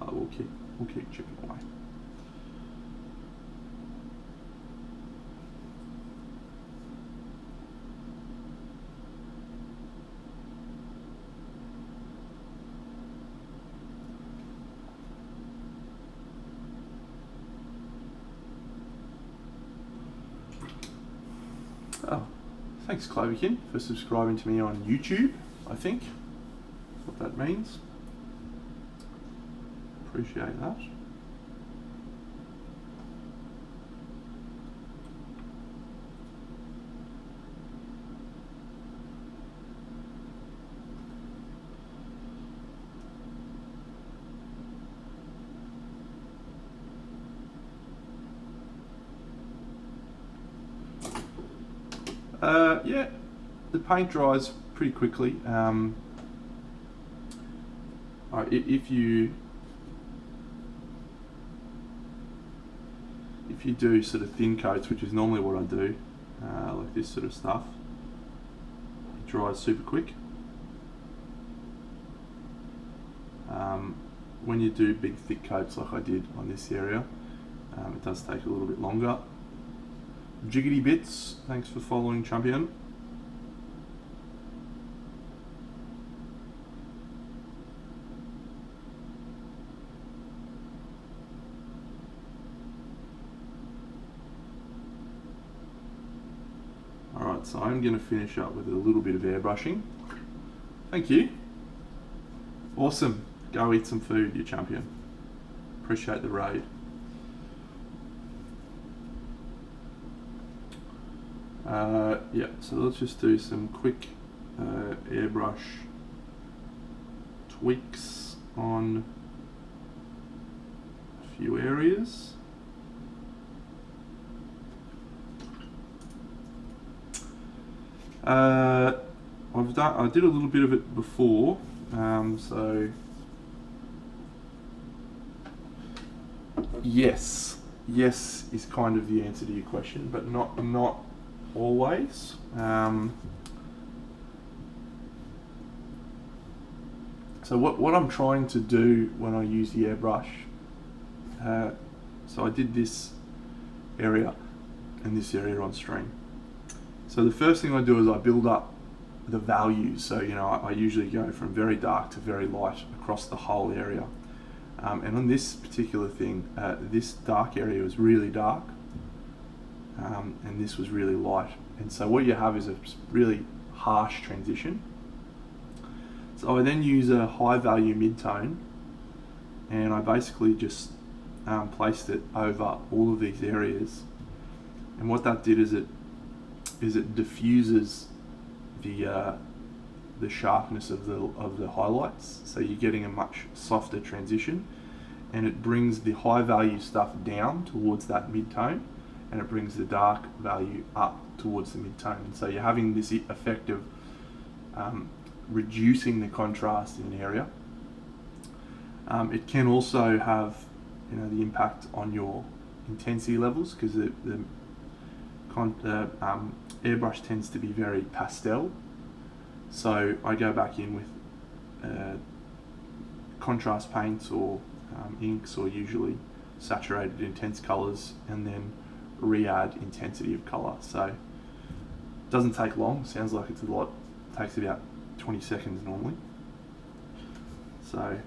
We'll keep chipping away. Oh, thanks Cloverkin for subscribing to me on YouTube, I think. That's what that means. Appreciate that. Yeah, the paint dries pretty quickly. If you do sort of thin coats, which is normally what I do, like this sort of stuff, it dries super quick. When you do big thick coats like I did on this area, it does take a little bit longer. Jiggity Bits, thanks for following, champion. Alright, so I'm going to finish up with a little bit of airbrushing. Thank you. Awesome. Go eat some food, you champion. Appreciate the raid. Yeah, so let's just do some quick airbrush tweaks on a few areas. I did a little bit of it before, so yes is kind of the answer to your question, but not always. So what I'm trying to do when I use the airbrush, so I did this area and this area on stream. So the first thing I do is I build up the values. So I usually go from very dark to very light across the whole area. And on this particular thing, this dark area was really dark, and this was really light. And so what you have is a really harsh transition. So I then use a high value mid-tone, and I basically just placed it over all of these areas. And what that did is it diffuses the sharpness of the highlights, so you're getting a much softer transition, and it brings the high value stuff down towards that mid-tone, and it brings the dark value up towards the mid-tone. And so you're having this effect of reducing the contrast in an area. It can also have the impact on your intensity levels, because the airbrush tends to be very pastel. So I go back in with contrast paints or inks, or usually saturated intense colours, and then re-add intensity of colour. So it doesn't take long, sounds like it's a lot, it takes about 20 seconds normally. So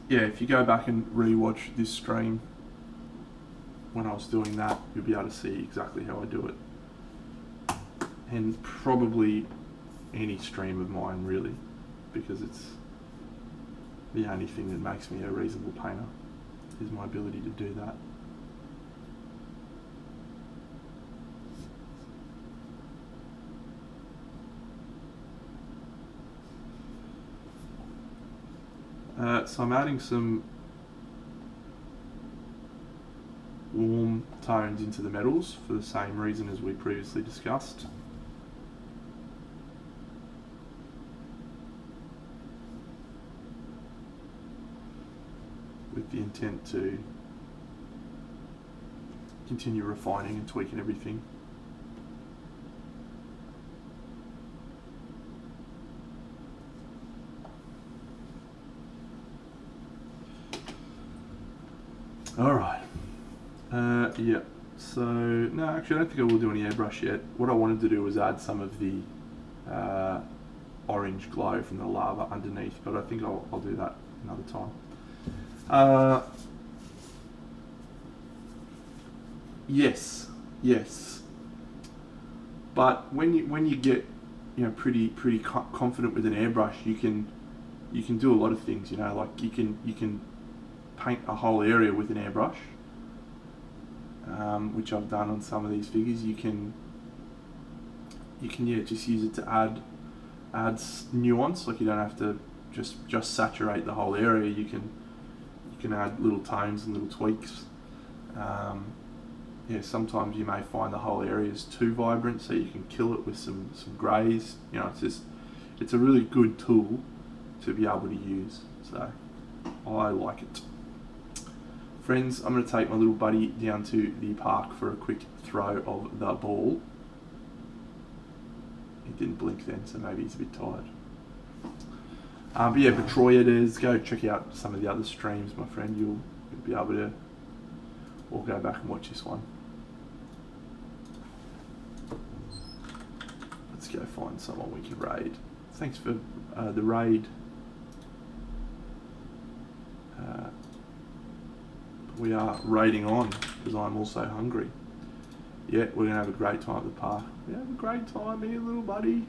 yeah, if you go back and re-watch this stream when I was doing that, you'll be able to see exactly how I do it. And probably any stream of mine, really, because it's the only thing that makes me a reasonable painter, is my ability to do that. So I'm adding some warm tones into the metals for the same reason as we previously discussed. With the intent to continue refining and tweaking everything. Alright, yeah, so no, actually I don't think I will do any airbrush yet. What I wanted to do was add some of the orange glow from the lava underneath, but I think I'll do that another time. Yes, but when you get pretty confident with an airbrush, you can do a lot of things. Like you can paint a whole area with an airbrush, which I've done on some of these figures. You can just use it to add nuance. Like you don't have to just saturate the whole area. You can add little tones and little tweaks. yeah, sometimes you may find the whole area is too vibrant, so you can kill it with some greys. You know, it's a really good tool to be able to use. So I like it. Friends, I'm going to take my little buddy down to the park for a quick throw of the ball. He didn't blink then, so maybe he's a bit tired. But yeah, Hyperborea it is. Go check out some of the other streams, my friend. You'll be able to, or go back and watch this one. Let's go find someone we can raid. Thanks for the raid. We are raiding on because I'm also hungry. Yeah, we're going to have a great time at the park. We have a great time here, little buddy.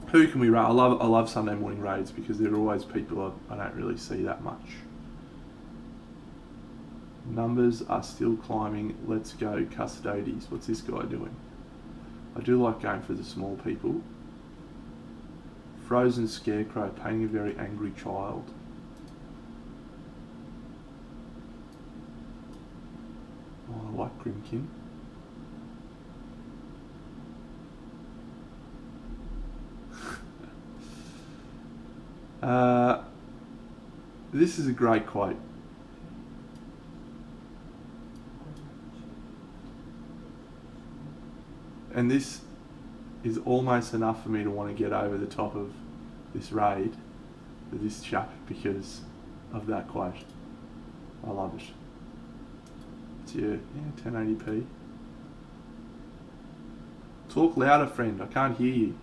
Who can we raid? I love Sunday morning raids because there are always people I don't really see that much. Numbers are still climbing. Let's go, Custodies. What's this guy doing? I do like going for the small people. Frozen Scarecrow, painting a very angry child. Oh, I like Grimkin. This is a great quote. And this is almost enough for me to want to get over the top of this raid, this chap, because of that quote. I love it. It's your 1080p. Talk louder, friend. I can't hear you.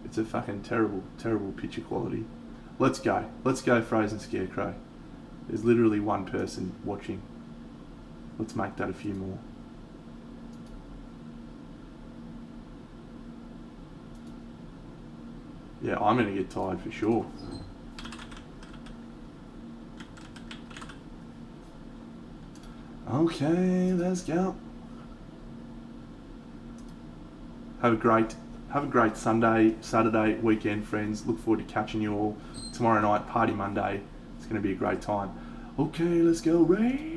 It's a fucking terrible, terrible picture quality. Let's go. Let's go, Frozen Scarecrow. There's literally one person watching. Let's make that a few more. Yeah, I'm going to get tired for sure. Okay, let's go. Have a great Saturday weekend, friends. Look forward to catching you all tomorrow night, Party Monday. It's going to be a great time. Okay, let's go, Ray.